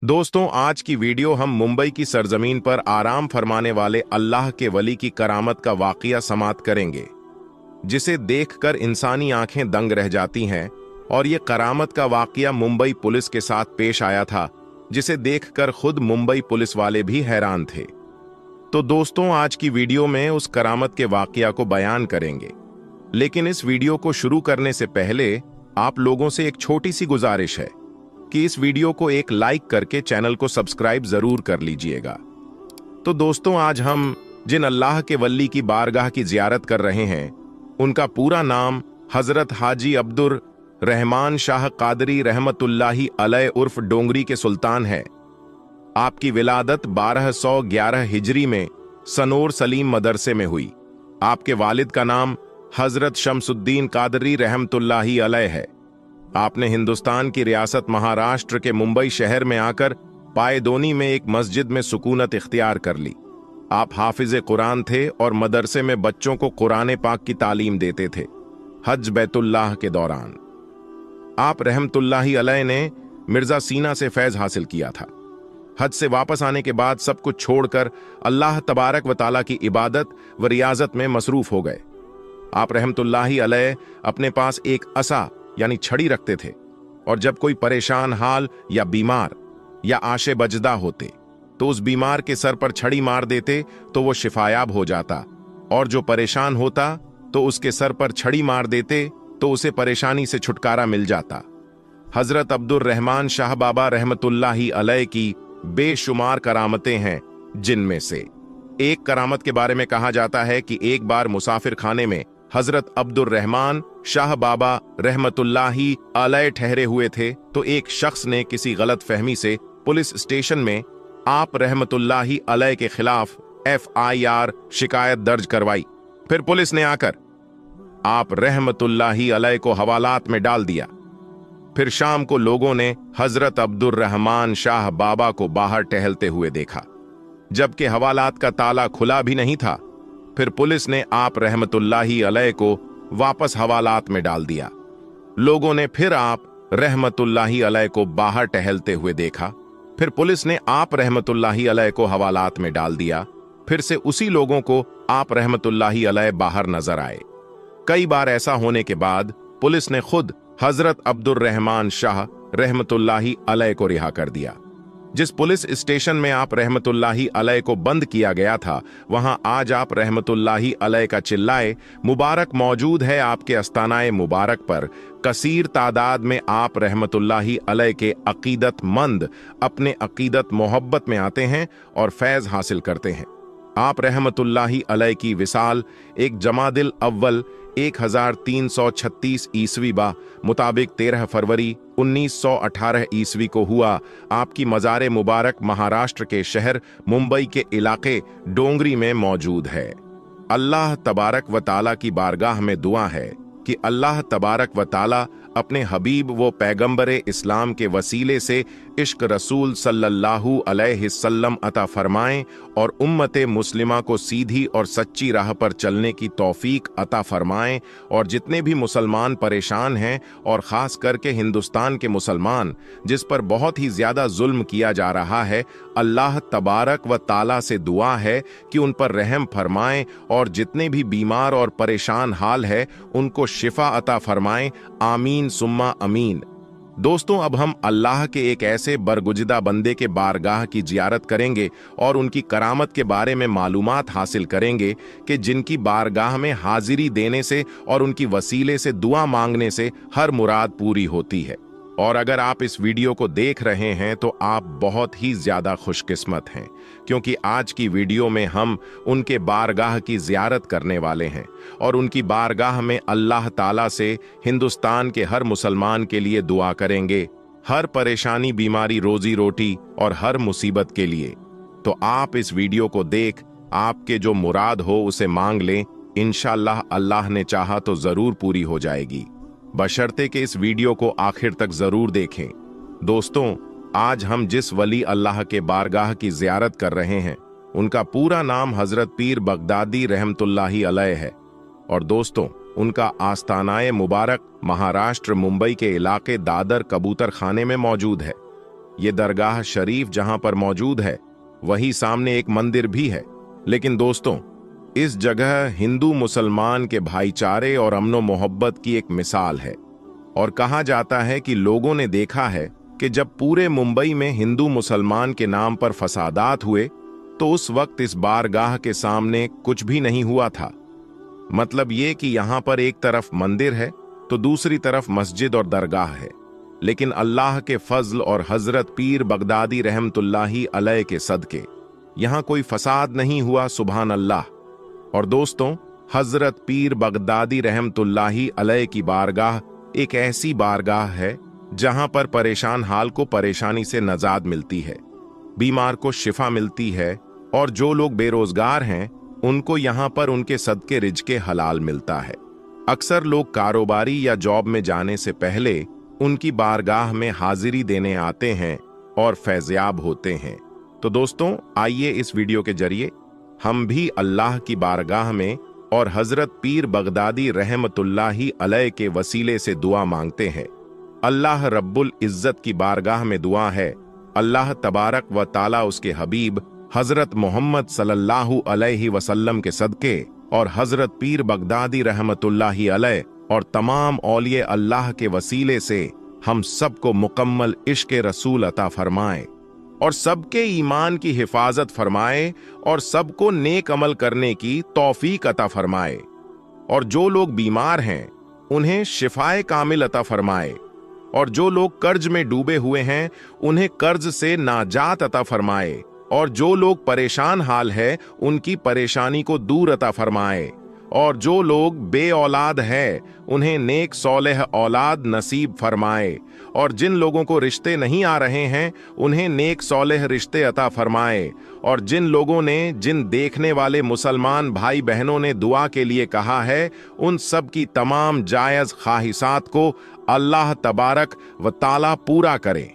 दोस्तों, आज की वीडियो हम मुंबई की सरजमीन पर आराम फरमाने वाले अल्लाह के वली की करामत का वाकया समाअत करेंगे, जिसे देखकर इंसानी आंखें दंग रह जाती हैं। और ये करामत का वाकया मुंबई पुलिस के साथ पेश आया था, जिसे देखकर खुद मुंबई पुलिस वाले भी हैरान थे। तो दोस्तों, आज की वीडियो में उस करामत के वाकया को बयान करेंगे। लेकिन इस वीडियो को शुरू करने से पहले आप लोगों से एक छोटी सी गुजारिश है कि इस वीडियो को एक लाइक करके चैनल को सब्सक्राइब जरूर कर लीजिएगा। तो दोस्तों, आज हम जिन अल्लाह के वली की बारगाह की जियारत कर रहे हैं, उनका पूरा नाम हजरत हाजी अब्दुर रहमान शाह कादरी रहमतुल्लाही अलैह उर्फ डोंगरी के सुल्तान है। आपकी विलादत 1211 हिजरी में सनोर सलीम मदरसे में हुई। आपके वालिद का नाम हजरत शमसुद्दीन कादरी रहमतुल्लाही अलैह है। आपने हिंदुस्तान की रियासत महाराष्ट्र के मुंबई शहर में आकर पायदोनी में एक मस्जिद में सुकूनत इख्तियार कर ली। आप हाफिज कुरान थे और मदरसे में बच्चों को कुरान पाक की तालीम देते थे। हज बैतुल्लाह के दौरान आप रहमतुल्लाही अलैह ने मिर्जा सीना से फैज हासिल किया था। हज से वापस आने के बाद सब कुछ छोड़कर अल्लाह तबारक व ताला की इबादत व रियाजत में मसरूफ हो गए। आप रहमतुल्लाही अलैह अपने पास एक असा यानी छड़ी रखते थे, और जब कोई परेशान हाल या बीमार या आशे बजदा होते तो उस बीमार के सर पर छड़ी मार देते तो वो शिफायाब हो जाता, और जो परेशान होता तो उसके सर पर छड़ी मार देते तो उसे परेशानी से छुटकारा मिल जाता। हजरत अब्दुर रहमान शाह बाबा रहमतुल्लाही अलैह की बेशुमार करामतें हैं, जिनमें से एक करामत के बारे में कहा जाता है कि एक बार मुसाफिर खाने में हजरत अब्दुर रहमान शाह बाबा रहमतुल्लाही अलैह ठहरे हुए थे, तो एक शख्स ने किसी गलत फहमी से पुलिस स्टेशन में आप रहमतुल्लाही अलैह के खिलाफ FIR शिकायत दर्ज करवाई। फिर पुलिस ने आकर आप रहमतुल्लाही अलैह को हवालात में डाल दिया। फिर शाम को लोगों ने हजरत अब्दुर रहमान शाह बाबा को बाहर टहलते हुए देखा, जबकि हवालात का ताला खुला भी नहीं था। फिर पुलिस ने आप रहमतुल्लाही अलैह को वापस हवालात में डाल दिया। लोगों ने फिर आप रहमतुल्लाही अलैह को बाहर टहलते हुए देखा। फिर पुलिस ने आप रहमतुल्लाही अलैह को हवालात में डाल दिया। फिर से उसी लोगों को आप रहमतुल्लाही अलैह बाहर नजर आए। कई बार ऐसा होने के बाद पुलिस ने खुद हजरत अब्दुर रहमान शाह रहमतुल्लाही अलैह को रिहा कर दिया। जिस पुलिस स्टेशन में आप रहमतुल्लाही अलैह को बंद किया गया था, वहां आज आप रहमतुल्लाही अलैह का चिल्लाए मुबारक मौजूद है। आपके अस्तानाए मुबारक पर कसीर तादाद में आप रहमतुल्लाही अलैह के अकीदतमंद अपने अकीदत मोहब्बत में आते हैं और फैज हासिल करते हैं। आप रहमतुल्लाही अलैह की विसाल एक जमादिल अव्वल 1336 ईस्वी बा मुताबिक 13 फरवरी 1918 ईस्वी को हुआ। आपकी मज़ार मुबारक महाराष्ट्र के शहर मुंबई के इलाके डोंगरी में मौजूद है। अल्लाह तबारक व ताला की बारगाह में दुआ है कि अल्लाह तबारक व ताला अपने हबीब वो पैगंबर इस्लाम के वसीले से इश्क रसूल सल्लल्लाहु अलैहि वसल्लम अता फरमाएं और उम्मत मुस्लिमा को सीधी और सच्ची राह पर चलने की तौफीक अता फरमाएं। और जितने भी मुसलमान परेशान हैं, और ख़ास करके हिंदुस्तान के मुसलमान जिस पर बहुत ही ज़्यादा जुल्म किया जा रहा है, अल्लाह तबारक व ताला से दुआ है कि उन पर रहम फरमाएं, और जितने भी बीमार और परेशान हाल है उनको शिफा अता फरमाएं। आमीन सुम्मा अमीन। दोस्तों, अब हम अल्लाह के एक ऐसे बरगुज़िदा बंदे के बारगाह की जियारत करेंगे और उनकी करामत के बारे में मालूमात हासिल करेंगे कि जिनकी बारगाह में हाजिरी देने से और उनकी वसीले से दुआ मांगने से हर मुराद पूरी होती है। और अगर आप इस वीडियो को देख रहे हैं तो आप बहुत ही ज्यादा खुशकिस्मत हैं, क्योंकि आज की वीडियो में हम उनके बारगाह की जियारत करने वाले हैं और उनकी बारगाह में अल्लाह ताला से हिंदुस्तान के हर मुसलमान के लिए दुआ करेंगे, हर परेशानी, बीमारी, रोजी रोटी और हर मुसीबत के लिए। तो आप इस वीडियो को देख आपके जो मुराद हो उसे मांग लें। इंशाअल्लाह अल्लाह ने चाहा तो जरूर पूरी हो जाएगी, बशर्ते कि इस वीडियो को आखिर तक जरूर देखें। दोस्तों, आज हम जिस वली अल्लाह के बारगाह की जियारत कर रहे हैं, उनका पूरा नाम हजरत पीर बगदादी रहमतुल्लाही अलैह है। और दोस्तों, उनका आस्थानाए मुबारक महाराष्ट्र मुंबई के इलाके दादर कबूतर खाने में मौजूद है। ये दरगाह शरीफ जहां पर मौजूद है, वही सामने एक मंदिर भी है। लेकिन दोस्तों, इस जगह हिंदू मुसलमान के भाईचारे और अमनो मोहब्बत की एक मिसाल है। और कहा जाता है कि लोगों ने देखा है कि जब पूरे मुंबई में हिंदू मुसलमान के नाम पर फसादात हुए, तो उस वक्त इस बारगाह के सामने कुछ भी नहीं हुआ था। मतलब ये कि यहां पर एक तरफ मंदिर है तो दूसरी तरफ मस्जिद और दरगाह है, लेकिन अल्लाह के फजल और हजरत पीर बगदादी रहमतुल्लाही अलैह के सदके यहां कोई फसाद नहीं हुआ। सुभान अल्लाह। और दोस्तों, हजरत पीर बगदादी रहमतुल्लाही अलैह की बारगाह एक ऐसी बारगाह है जहां पर परेशान हाल को परेशानी से नजात मिलती है, बीमार को शिफा मिलती है, और जो लोग बेरोजगार हैं उनको यहां पर उनके सदके रिज़्क़े हलाल मिलता है। अक्सर लोग कारोबारी या जॉब में जाने से पहले उनकी बारगाह में हाजिरी देने आते हैं और फैज़याब होते हैं। तो दोस्तों, आइए इस वीडियो के जरिए हम भी अल्लाह की बारगाह में और हजरत पीर बगदादी रहमतुल्लाही अलैह के वसीले से दुआ मांगते हैं। अल्लाह रब्बुल इज्जत की बारगाह में दुआ है, अल्लाह तबारक व ताला उसके हबीब हजरत मोहम्मद सल्लल्लाहु अलैहि वसल्लम के सदके और हजरत पीर बगदादी रहमतुल्लाही अलैह और तमाम औलिये अल्लाह के वसीले से हम सबको मुकम्मल इश्क़ रसूल अता फरमाए और सबके ईमान की हिफाजत फरमाए और सबको नेक अमल करने की तौफीक अता फरमाए। और जो लोग बीमार हैं उन्हें शिफाए कामिल अता फरमाए, और जो लोग कर्ज में डूबे हुए हैं उन्हें कर्ज से नाजात अता फरमाए, और जो लोग परेशान हाल है उनकी परेशानी को दूर अता फरमाए, और जो लोग बे औलाद है उन्हें नेक सौलेह औलाद नसीब फरमाए, और जिन लोगों को रिश्ते नहीं आ रहे हैं उन्हें नेक सौलेह रिश्ते अता फरमाए, और जिन लोगों ने, जिन देखने वाले मुसलमान भाई बहनों ने दुआ के लिए कहा है, उन सब की तमाम जायज ख्वाहिशात को अल्लाह तबारक व ताला पूरा करे।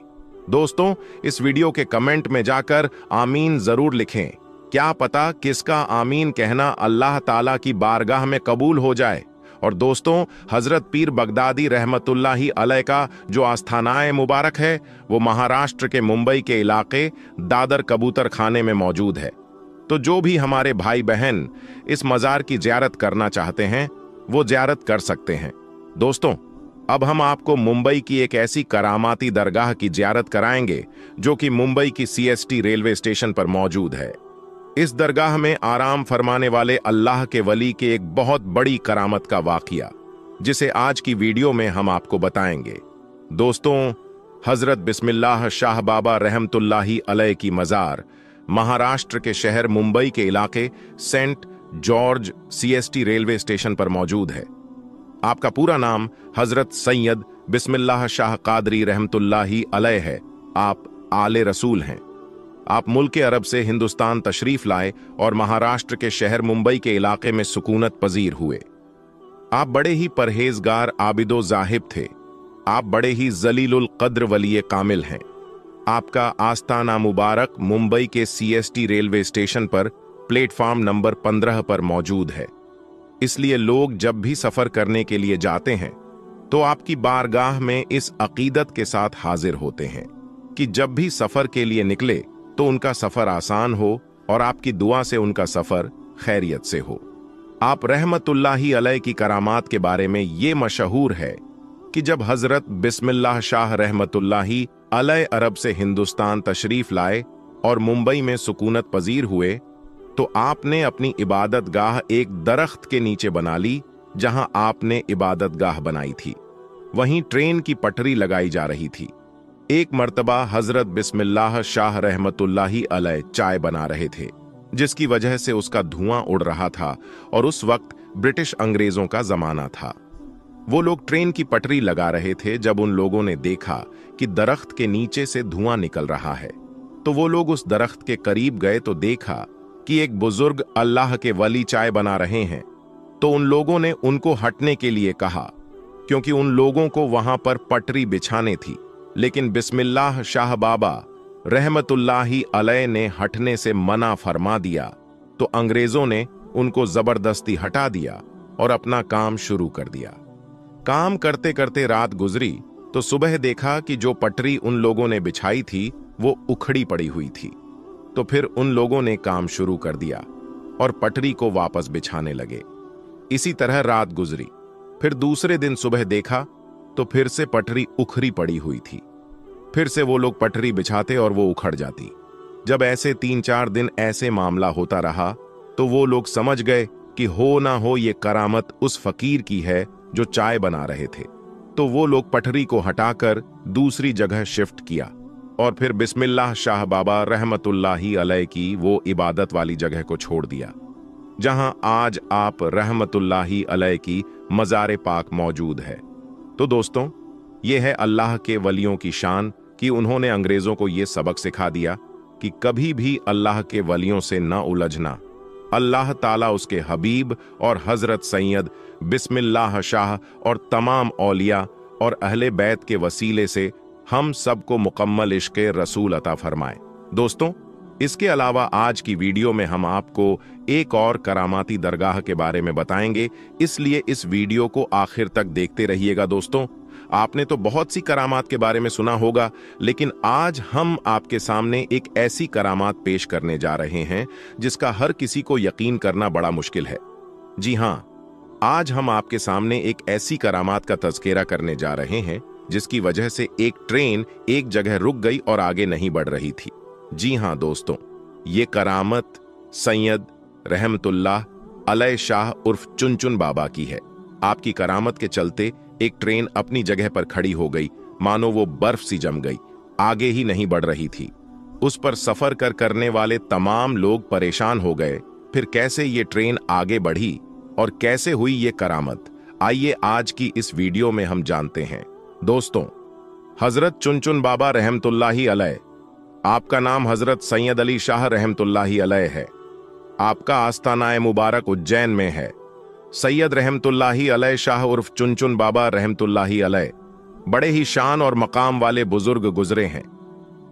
दोस्तों, इस वीडियो के कमेंट में जाकर आमीन जरूर लिखें। क्या पता किसका आमीन कहना अल्लाह ताला की बारगाह में कबूल हो जाए। और दोस्तों, हजरत पीर बगदादी रहमतुल्लाही अलैह का जो आस्थानाए मुबारक है वो महाराष्ट्र के मुंबई के इलाके दादर कबूतर खाने में मौजूद है। तो जो भी हमारे भाई बहन इस मज़ार की ज़ियारत करना चाहते हैं वो ज़ियारत कर सकते हैं। दोस्तों, अब हम आपको मुंबई की एक ऐसी करामाती दरगाह की ज़ियारत कराएंगे जो कि मुंबई की CST रेलवे स्टेशन पर मौजूद है। इस दरगाह में आराम फरमाने वाले अल्लाह के वली के एक बहुत बड़ी करामत का वाक़िया, जिसे आज की वीडियो में हम आपको बताएंगे। दोस्तों, हजरत बिस्मिल्लाह शाह बाबा रहमतुल्लाही अलैह की मज़ार महाराष्ट्र के शहर मुंबई के इलाके Saint George CST railway station पर मौजूद है। आपका पूरा नाम हजरत सैयद बिस्मिल्लाह शाह कादरी रहमतुल्लाही अलैह है। आप आले रसूल हैं। आप मुल्क अरब से हिंदुस्तान तशरीफ लाए और महाराष्ट्र के शहर मुंबई के इलाके में सुकूनत पजीर हुए। आप बड़े ही परहेजगार आबिदो जाहिब थे। आप बड़े ही जलीलुल कद्र वली कामिल हैं। आपका आस्थाना मुबारक मुंबई के CST रेलवे स्टेशन पर प्लेटफॉर्म नंबर 15 पर मौजूद है। इसलिए लोग जब भी सफर करने के लिए जाते हैं तो आपकी बारगाह में इस अकीदत के साथ हाजिर होते हैं कि जब भी सफर के लिए निकले तो उनका सफर आसान हो और आपकी दुआ से उनका सफर खैरियत से हो। आप रहमतुल्लाही अलैह की करामात के बारे में ये मशहूर है कि जब हजरत बिस्मिल्लाह शाह रहमतुल्लाही अलैह अरब से हिंदुस्तान तशरीफ लाए और मुंबई में सुकूनत पजीर हुए तो आपने अपनी इबादत गाह एक दरख्त के नीचे बना ली जहां आपने इबादत गाह बनाई थी। वहीं ट्रेन की पटरी लगाई जा रही थी। एक मर्तबा हजरत बिस्मिल्लाह शाह रहमतुल्लाही अलैह चाय बना रहे थे, जिसकी वजह से उसका धुआं उड़ रहा था और उस वक्त ब्रिटिश अंग्रेजों का जमाना था। वो लोग ट्रेन की पटरी लगा रहे थे। जब उन लोगों ने देखा कि दरख्त के नीचे से धुआं निकल रहा है तो वो लोग उस दरख्त के करीब गए तो देखा कि एक बुजुर्ग अल्लाह के वली चाय बना रहे हैं। तो उन लोगों ने उनको हटने के लिए कहा, क्योंकि उन लोगों को वहां पर पटरी बिछाने थी। लेकिन बिस्मिल्लाह शाह बाबा रहमतुल्लाही अलैह ने हटने से मना फरमा दिया तो अंग्रेजों ने उनको जबरदस्ती हटा दिया और अपना काम शुरू कर दिया। काम करते करते रात गुजरी तो सुबह देखा कि जो पटरी उन लोगों ने बिछाई थी वो उखड़ी पड़ी हुई थी। तो फिर उन लोगों ने काम शुरू कर दिया और पटरी को वापस बिछाने लगे। इसी तरह रात गुजरी। फिर दूसरे दिन सुबह देखा तो फिर से पटरी उखड़ी पड़ी हुई थी। फिर से वो लोग पटरी बिछाते और वो उखड़ जाती। जब ऐसे 3-4 दिन ऐसे मामला होता रहा तो वो लोग समझ गए कि हो ना हो ये करामत उस फकीर की है जो चाय बना रहे थे। तो वो लोग पटरी को हटाकर दूसरी जगह शिफ्ट किया और फिर बिस्मिल्लाह शाह बाबा रहमतुल्लाही अलैह की वो इबादत वाली जगह को छोड़ दिया जहां आज आप रहमतुल्लाही अलैह की मज़ार पाक मौजूद है। तो दोस्तों, ये है अल्लाह के वलियों की शान कि उन्होंने अंग्रेजों को ये सबक सिखा दिया कि कभी भी अल्लाह के वलियों से न उलझना। अल्लाह ताला उसके हबीब और हजरत सैयद बिस्मिल्लाह शाह और तमाम औलिया और अहले बैत के वसीले से हम सबको मुकम्मल इश्क़े रसूल अता फरमाए। दोस्तों, इसके अलावा आज की वीडियो में हम आपको एक और करामाती दरगाह के बारे में बताएंगे, इसलिए इस वीडियो को आखिर तक देखते रहिएगा। दोस्तों, आपने तो बहुत सी करामात के बारे में सुना होगा, लेकिन आज हम आपके सामने एक ऐसी करामात पेश करने जा रहे हैं जिसका हर किसी को यकीन करना बड़ा मुश्किल है। जी हां, आज हम आपके सामने एक ऐसी करामात का तज़किरा करने जा रहे हैं जिसकी वजह से एक ट्रेन एक जगह रुक गई और आगे नहीं बढ़ रही थी। जी हां दोस्तों, ये करामत सैयद रहमतुल्लाह अलैह शाह उर्फ चुनचुन बाबा की है। आपकी करामत के चलते एक ट्रेन अपनी जगह पर खड़ी हो गई, मानो वो बर्फ सी जम गई, आगे ही नहीं बढ़ रही थी। उस पर सफर करने वाले तमाम लोग परेशान हो गए। फिर कैसे ये ट्रेन आगे बढ़ी और कैसे हुई ये करामत, आइए आज की इस वीडियो में हम जानते हैं। दोस्तों, हजरत चुनचुन बाबा रहमतुल्लाही अलैह, आपका नाम हजरत सैयद अली शाह रहमतुल्लाही अलैह है। आपका आस्ताना मुबारक उज्जैन में है। सैयद रहमतुल्लाही अलैह शाह उर्फ चुनचुन बाबा रहमतुल्लाही अलैह बड़े ही शान और मकाम वाले बुजुर्ग गुजरे हैं।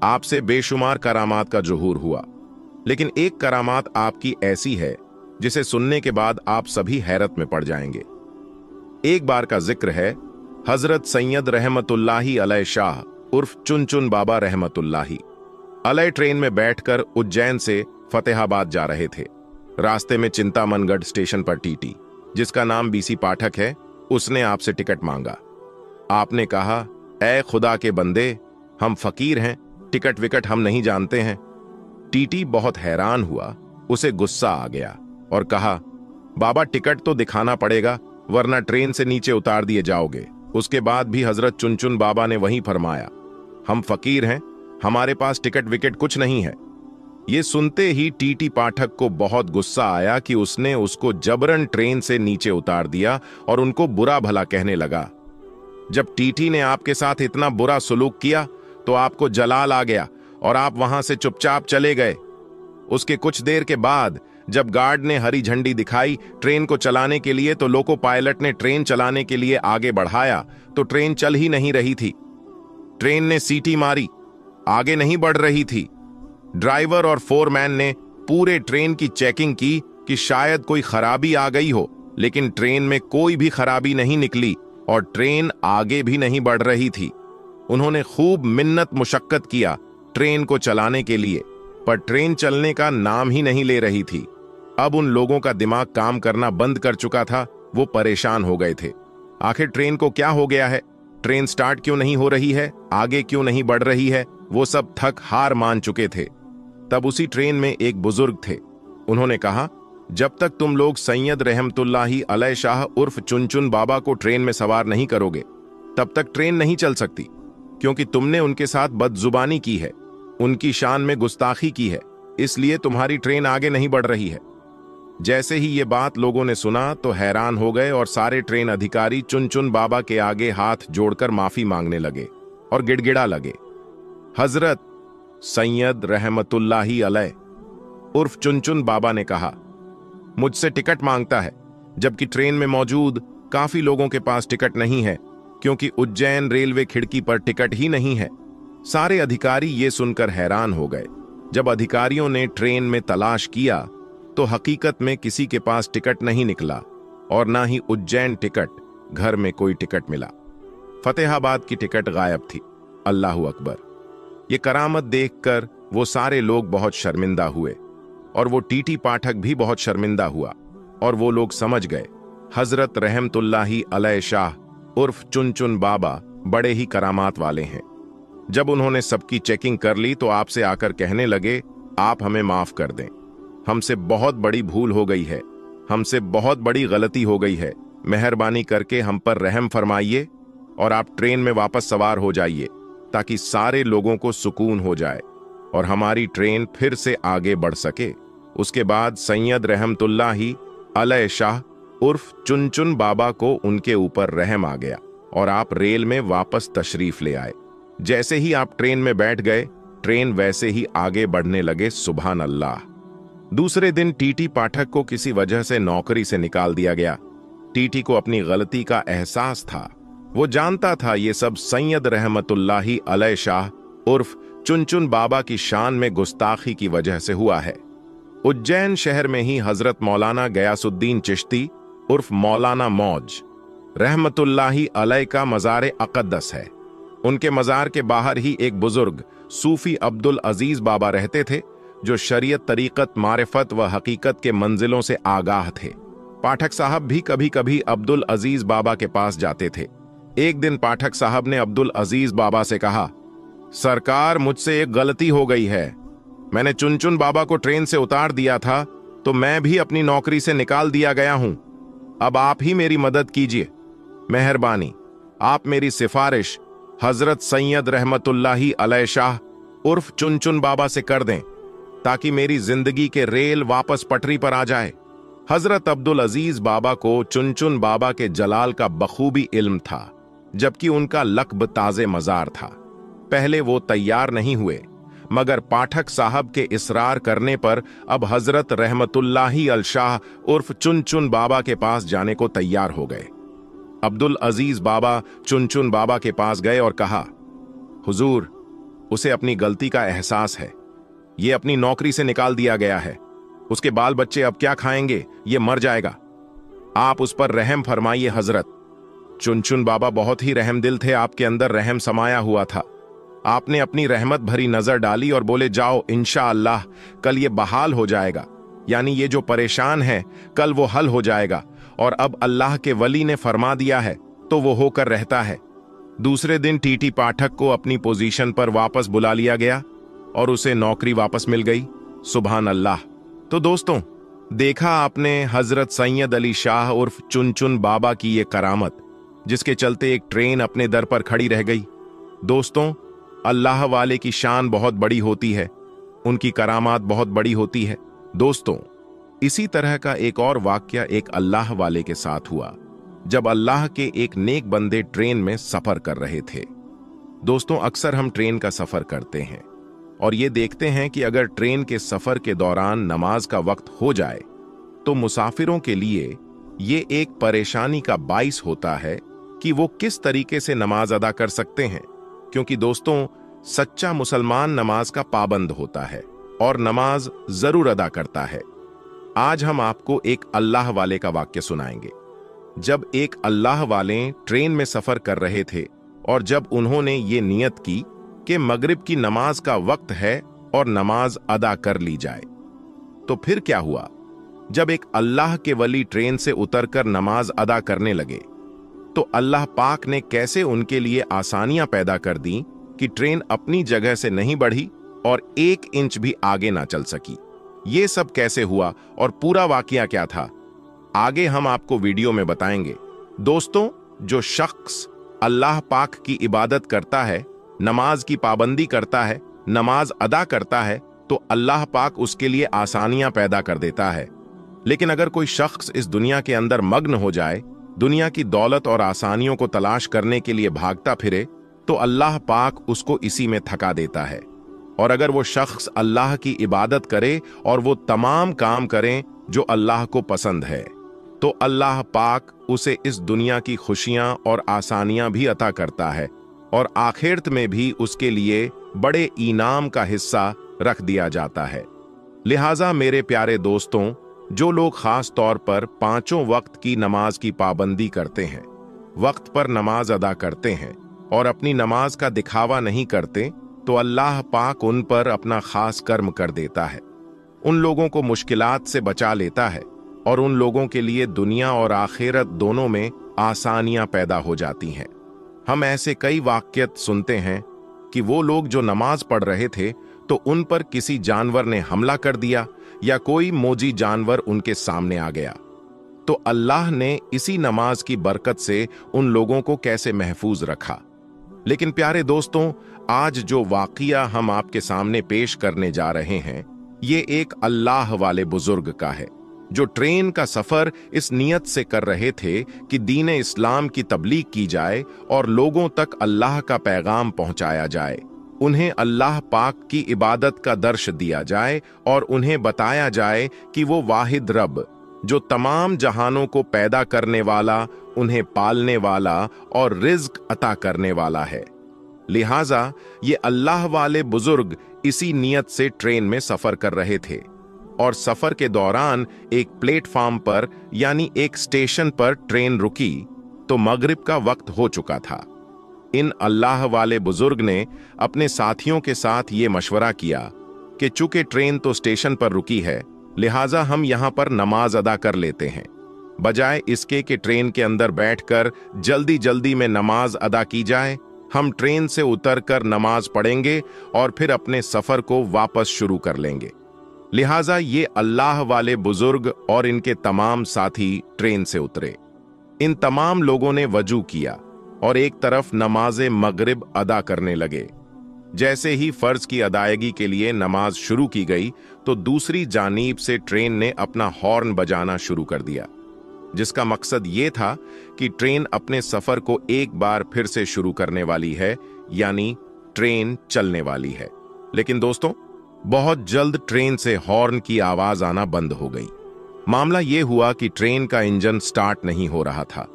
आपसे बेशुमार करामात का ज़ुहूर हुआ, लेकिन एक करामात आपकी ऐसी है जिसे सुनने के बाद आप सभी हैरत में पड़ जाएंगे। एक बार का जिक्र है, हजरत सैयद रहमतुल्लाही अलैह शाह उर्फ चुनचुन बाबा रहमतुल्लाही अलैह ट्रेन में बैठकर उज्जैन से फतेहाबाद जा रहे थे। रास्ते में चिंतामनगढ़ स्टेशन पर टीटी, जिसका नाम बीसी पाठक है, उसने आपसे टिकट मांगा। आपने कहा, ऐ खुदा के बंदे, हम फकीर हैं, टिकट विकट हम नहीं जानते हैं। टीटी बहुत हैरान हुआ, उसे गुस्सा आ गया और कहा, बाबा टिकट तो दिखाना पड़ेगा वरना ट्रेन से नीचे उतार दिए जाओगे। उसके बाद भी हजरत चुनचुन बाबा ने वहीं फरमाया, हम फकीर हैं, हमारे पास टिकट विकेट कुछ नहीं है। ये सुनते ही टीटी पाठक को बहुत गुस्सा आया कि उसने उसको जबरन ट्रेन से नीचे उतार दिया और उनको बुरा भला कहने लगा। जब टीटी ने आपके साथ इतना बुरा सलूक किया तो आपको जलाल आ गया और आप वहां से चुपचाप चले गए। उसके कुछ देर के बाद जब गार्ड ने हरी झंडी दिखाई ट्रेन को चलाने के लिए, तो लोको पायलट ने ट्रेन चलाने के लिए आगे बढ़ाया तो ट्रेन चल ही नहीं रही थी। ट्रेन ने सीटी मारी, आगे नहीं बढ़ रही थी। ड्राइवर और फोरमैन ने पूरे ट्रेन की चेकिंग की कि शायद कोई खराबी आ गई हो, लेकिन ट्रेन में कोई भी खराबी नहीं निकली और ट्रेन आगे भी नहीं बढ़ रही थी। उन्होंने खूब मिन्नत मुशक्कत किया ट्रेन को चलाने के लिए, पर ट्रेन चलने का नाम ही नहीं ले रही थी। अब उन लोगों का दिमाग काम करना बंद कर चुका था, वो परेशान हो गए थे। आखिर ट्रेन को क्या हो गया है, ट्रेन स्टार्ट क्यों नहीं हो रही है, आगे क्यों नहीं बढ़ रही है, वो सब थक हार मान चुके थे। तब उसी ट्रेन में एक बुजुर्ग थे। उन्होंने कहा, जब तक तुम लोग सैयद रहमतुल्लाही अलैह शाह उर्फ चुनचुन बाबा को ट्रेन में सवार नहीं करोगे तब तक ट्रेन नहीं चल सकती, क्योंकि तुमने उनके साथ बदजुबानी की है, उनकी शान में गुस्ताखी की है, इसलिए तुम्हारी ट्रेन आगे नहीं बढ़ रही है। जैसे ही ये बात लोगों ने सुना तो हैरान हो गए और सारे ट्रेन अधिकारी चुनचुन बाबा के आगे हाथ जोड़कर माफी मांगने लगे और गिड़गिड़ा लगे। हजरत सैयद रहमतुल्लाही अलैह उर्फ चुनचुन बाबा ने कहा, मुझसे टिकट मांगता है, जबकि ट्रेन में मौजूद काफी लोगों के पास टिकट नहीं है, क्योंकि उज्जैन रेलवे खिड़की पर टिकट ही नहीं है। सारे अधिकारी ये सुनकर हैरान हो गए। जब अधिकारियों ने ट्रेन में तलाश किया तो हकीकत में किसी के पास टिकट नहीं निकला। और ना ही उज्जैन टिकट, घर में कोई टिकट मिला। फतेहाबाद की टिकट गायब थी। अल्लाहू अकबर। ये करामत देखकर वो सारे लोग बहुत शर्मिंदा हुए और वो टीटी पाठक भी बहुत शर्मिंदा हुआ और वो लोग समझ गए हजरत रहमतुल्लाही अलैह शाह उर्फ चुन बाबा बड़े ही करामात वाले हैं। जब उन्होंने सबकी चेकिंग कर ली तो आपसे आकर कहने लगे, आप हमें माफ कर दें, हमसे बहुत बड़ी भूल हो गई है, हमसे बहुत बड़ी गलती हो गई है, मेहरबानी करके हम पर रहम फरमाइए और आप ट्रेन में वापस सवार हो जाइए ताकि सारे लोगों को सुकून हो जाए और हमारी ट्रेन फिर से आगे बढ़ सके। उसके बाद सैयद रहमतुल्लाही अलैह शाह उर्फ चुन बाबा को उनके ऊपर रहम आ गया और आप रेल में वापस तशरीफ ले आए। जैसे ही आप ट्रेन में बैठ गए, ट्रेन वैसे ही आगे बढ़ने लगे। सुभान अल्लाह। दूसरे दिन टीटी पाठक को किसी वजह से नौकरी से निकाल दिया गया। टीटी को अपनी गलती का एहसास था। वो जानता था ये सब सैयद रहमतुल्लाही अलैह शाह उर्फ चुन बाबा की शान में गुस्ताखी की वजह से हुआ है। उज्जैन शहर में ही हजरत मौलाना गयासुद्दीन चिश्ती उर्फ मौलाना मौज रहमतुल्लाही अलैह का मज़ार अक़द्दस है। उनके मज़ार के बाहर ही एक बुजुर्ग सूफी अब्दुल अजीज बाबा रहते थे जो शरीयत, तरीक़त, मारिफत व हकीकत के मंजिलों से आगाह थे। पाठक साहब भी कभी कभी अब्दुल अजीज बाबा के पास जाते थे। एक दिन पाठक साहब ने अब्दुल अजीज बाबा से कहा, सरकार, मुझसे एक गलती हो गई है। मैंने चुन बाबा को ट्रेन से उतार दिया था तो मैं भी अपनी नौकरी से निकाल दिया गया हूं। अब आप ही मेरी मदद कीजिए, मेहरबानी। आप मेरी सिफारिश हजरत सैयद रहमतुल्लाही अलैह शाह उर्फ चुन बाबा से कर दें ताकि मेरी जिंदगी के रेल वापस पटरी पर आ जाए। हजरत अब्दुल अजीज बाबा को चुन बाबा के जलाल का बखूबी इल्म था, जबकि उनका लक़्ब ताज़े मज़ार था। पहले वो तैयार नहीं हुए, मगर पाठक साहब के इसरार करने पर अब हजरत रहमतुल्लाही अल शाह उर्फ चुन बाबा के पास जाने को तैयार हो गए। अब्दुल अजीज बाबा चुन बाबा के पास गए और कहा, हुजूर, उसे अपनी गलती का एहसास है। ये अपनी नौकरी से निकाल दिया गया है। उसके बाल बच्चे अब क्या खाएंगे? ये मर जाएगा। आप उस पर रहम फरमाइए हजरत। चुन बाबा बहुत ही रहमदिल थे। आपके अंदर रहम समाया हुआ था। आपने अपनी रहमत भरी नजर डाली और बोले, जाओ, इंशाअल्लाह कल ये बहाल हो जाएगा, यानी ये जो परेशान है कल वो हल हो जाएगा और अब अल्लाह के वली ने फरमा दिया है तो वो होकर रहता है। दूसरे दिन टीटी पाठक को अपनी पोजीशन पर वापस बुला लिया गया और उसे नौकरी वापस मिल गई। सुभान अल्लाह। तो दोस्तों, देखा आपने हजरत सैयद अली शाह उर्फ चुन बाबा की ये करामत, जिसके चलते एक ट्रेन अपने दर पर खड़ी रह गई। दोस्तों, अल्लाह वाले की शान बहुत बड़ी होती है, उनकी करामात बहुत बड़ी होती है। दोस्तों, इसी तरह का एक और वाकया एक अल्लाह वाले के साथ हुआ जब अल्लाह के एक नेक बंदे ट्रेन में सफर कर रहे थे। दोस्तों, अक्सर हम ट्रेन का सफर करते हैं और ये देखते हैं कि अगर ट्रेन के सफर के दौरान नमाज का वक्त हो जाए तो मुसाफिरों के लिए ये एक परेशानी का बाइस होता है कि वो किस तरीके से नमाज अदा कर सकते हैं, क्योंकि दोस्तों, सच्चा मुसलमान नमाज का पाबंद होता है और नमाज जरूर अदा करता है। आज हम आपको एक अल्लाह वाले का वाक्य सुनाएंगे। जब एक अल्लाह वाले ट्रेन में सफर कर रहे थे और जब उन्होंने ये नियत की कि मगरिब की नमाज का वक्त है और नमाज अदा कर ली जाए, तो फिर क्या हुआ? जब एक अल्लाह के वली ट्रेन से उतरकर नमाज अदा करने लगे तो अल्लाह पाक ने कैसे उनके लिए आसानियां पैदा कर दी कि ट्रेन अपनी जगह से नहीं बढ़ी और 1 इंच भी आगे ना चल सकी। ये सब कैसे हुआ और पूरा वाकया क्या था, आगे हम आपको वीडियो में बताएंगे। दोस्तों, जो शख्स अल्लाह पाक की इबादत करता है, नमाज की पाबंदी करता है, नमाज अदा करता है, तो अल्लाह पाक उसके लिए आसानियां पैदा कर देता है। लेकिन अगर कोई शख्स इस दुनिया के अंदर मग्न हो जाए, दुनिया की दौलत और आसानियों को तलाश करने के लिए भागता फिरे, तो अल्लाह पाक उसको इसी में थका देता है। और अगर वो शख्स अल्लाह की इबादत करे और वो तमाम काम करें जो अल्लाह को पसंद है, तो अल्लाह पाक उसे इस दुनिया की खुशियां और आसानियां भी अता करता है और आखिरत में भी उसके लिए बड़े इनाम का हिस्सा रख दिया जाता है। लिहाजा मेरे प्यारे दोस्तों, जो लोग खास तौर पर 5 वक्त की नमाज की पाबंदी करते हैं, वक्त पर नमाज अदा करते हैं और अपनी नमाज का दिखावा नहीं करते, तो अल्लाह पाक उन पर अपना खास कर्म कर देता है। उन लोगों को मुश्किलात से बचा लेता है और उन लोगों के लिए दुनिया और आखिरत दोनों में आसानियां पैदा हो जाती हैं। हम ऐसे कई वाक़यात सुनते हैं कि वो लोग जो नमाज पढ़ रहे थे तो उन पर किसी जानवर ने हमला कर दिया या कोई मोजी जानवर उनके सामने आ गया, तो अल्लाह ने इसी नमाज की बरकत से उन लोगों को कैसे महफूज रखा। लेकिन प्यारे दोस्तों, आज जो वाक़या हम आपके सामने पेश करने जा रहे हैं, ये एक अल्लाह वाले बुजुर्ग का है, जो ट्रेन का सफर इस नियत से कर रहे थे कि दीन इस्लाम की तबलीग की जाए और लोगों तक अल्लाह का पैगाम पहुंचाया जाए। उन्हें अल्लाह पाक की इबादत का दर्श दिया जाए और उन्हें बताया जाए कि वो वाहिद रब, जो तमाम जहानों को पैदा करने वाला, उन्हें पालने वाला और रिज्क अता करने वाला है। लिहाजा ये अल्लाह वाले बुजुर्ग इसी नियत से ट्रेन में सफर कर रहे थे और सफर के दौरान एक प्लेटफॉर्म पर यानी एक स्टेशन पर ट्रेन रुकी तो मगरिब का वक्त हो चुका था। इन अल्लाह वाले बुजुर्ग ने अपने साथियों के साथ ये मशवरा किया कि चूंकि ट्रेन तो स्टेशन पर रुकी है, लिहाजा हम यहां पर नमाज अदा कर लेते हैं। बजाय इसके कि ट्रेन के अंदर बैठकर जल्दी जल्दी में नमाज अदा की जाए, हम ट्रेन से उतरकर नमाज पढ़ेंगे और फिर अपने सफर को वापस शुरू कर लेंगे। लिहाजा ये अल्लाह वाले बुजुर्ग और इनके तमाम साथी ट्रेन से उतरे। इन तमाम लोगों ने वजू किया और एक तरफ नमाज मगरिब अदा करने लगे। जैसे ही फर्ज की अदायगी के लिए नमाज शुरू की गई तो दूसरी जानीब से ट्रेन ने अपना हॉर्न बजाना शुरू कर दिया, जिसका मकसद ये था कि ट्रेन अपने सफर को एक बार फिर से शुरू करने वाली है, यानी ट्रेन चलने वाली है। लेकिन दोस्तों, बहुत जल्द ट्रेन से हॉर्न की आवाज आना बंद हो गई। मामला यह हुआ कि ट्रेन का इंजन स्टार्ट नहीं हो रहा था।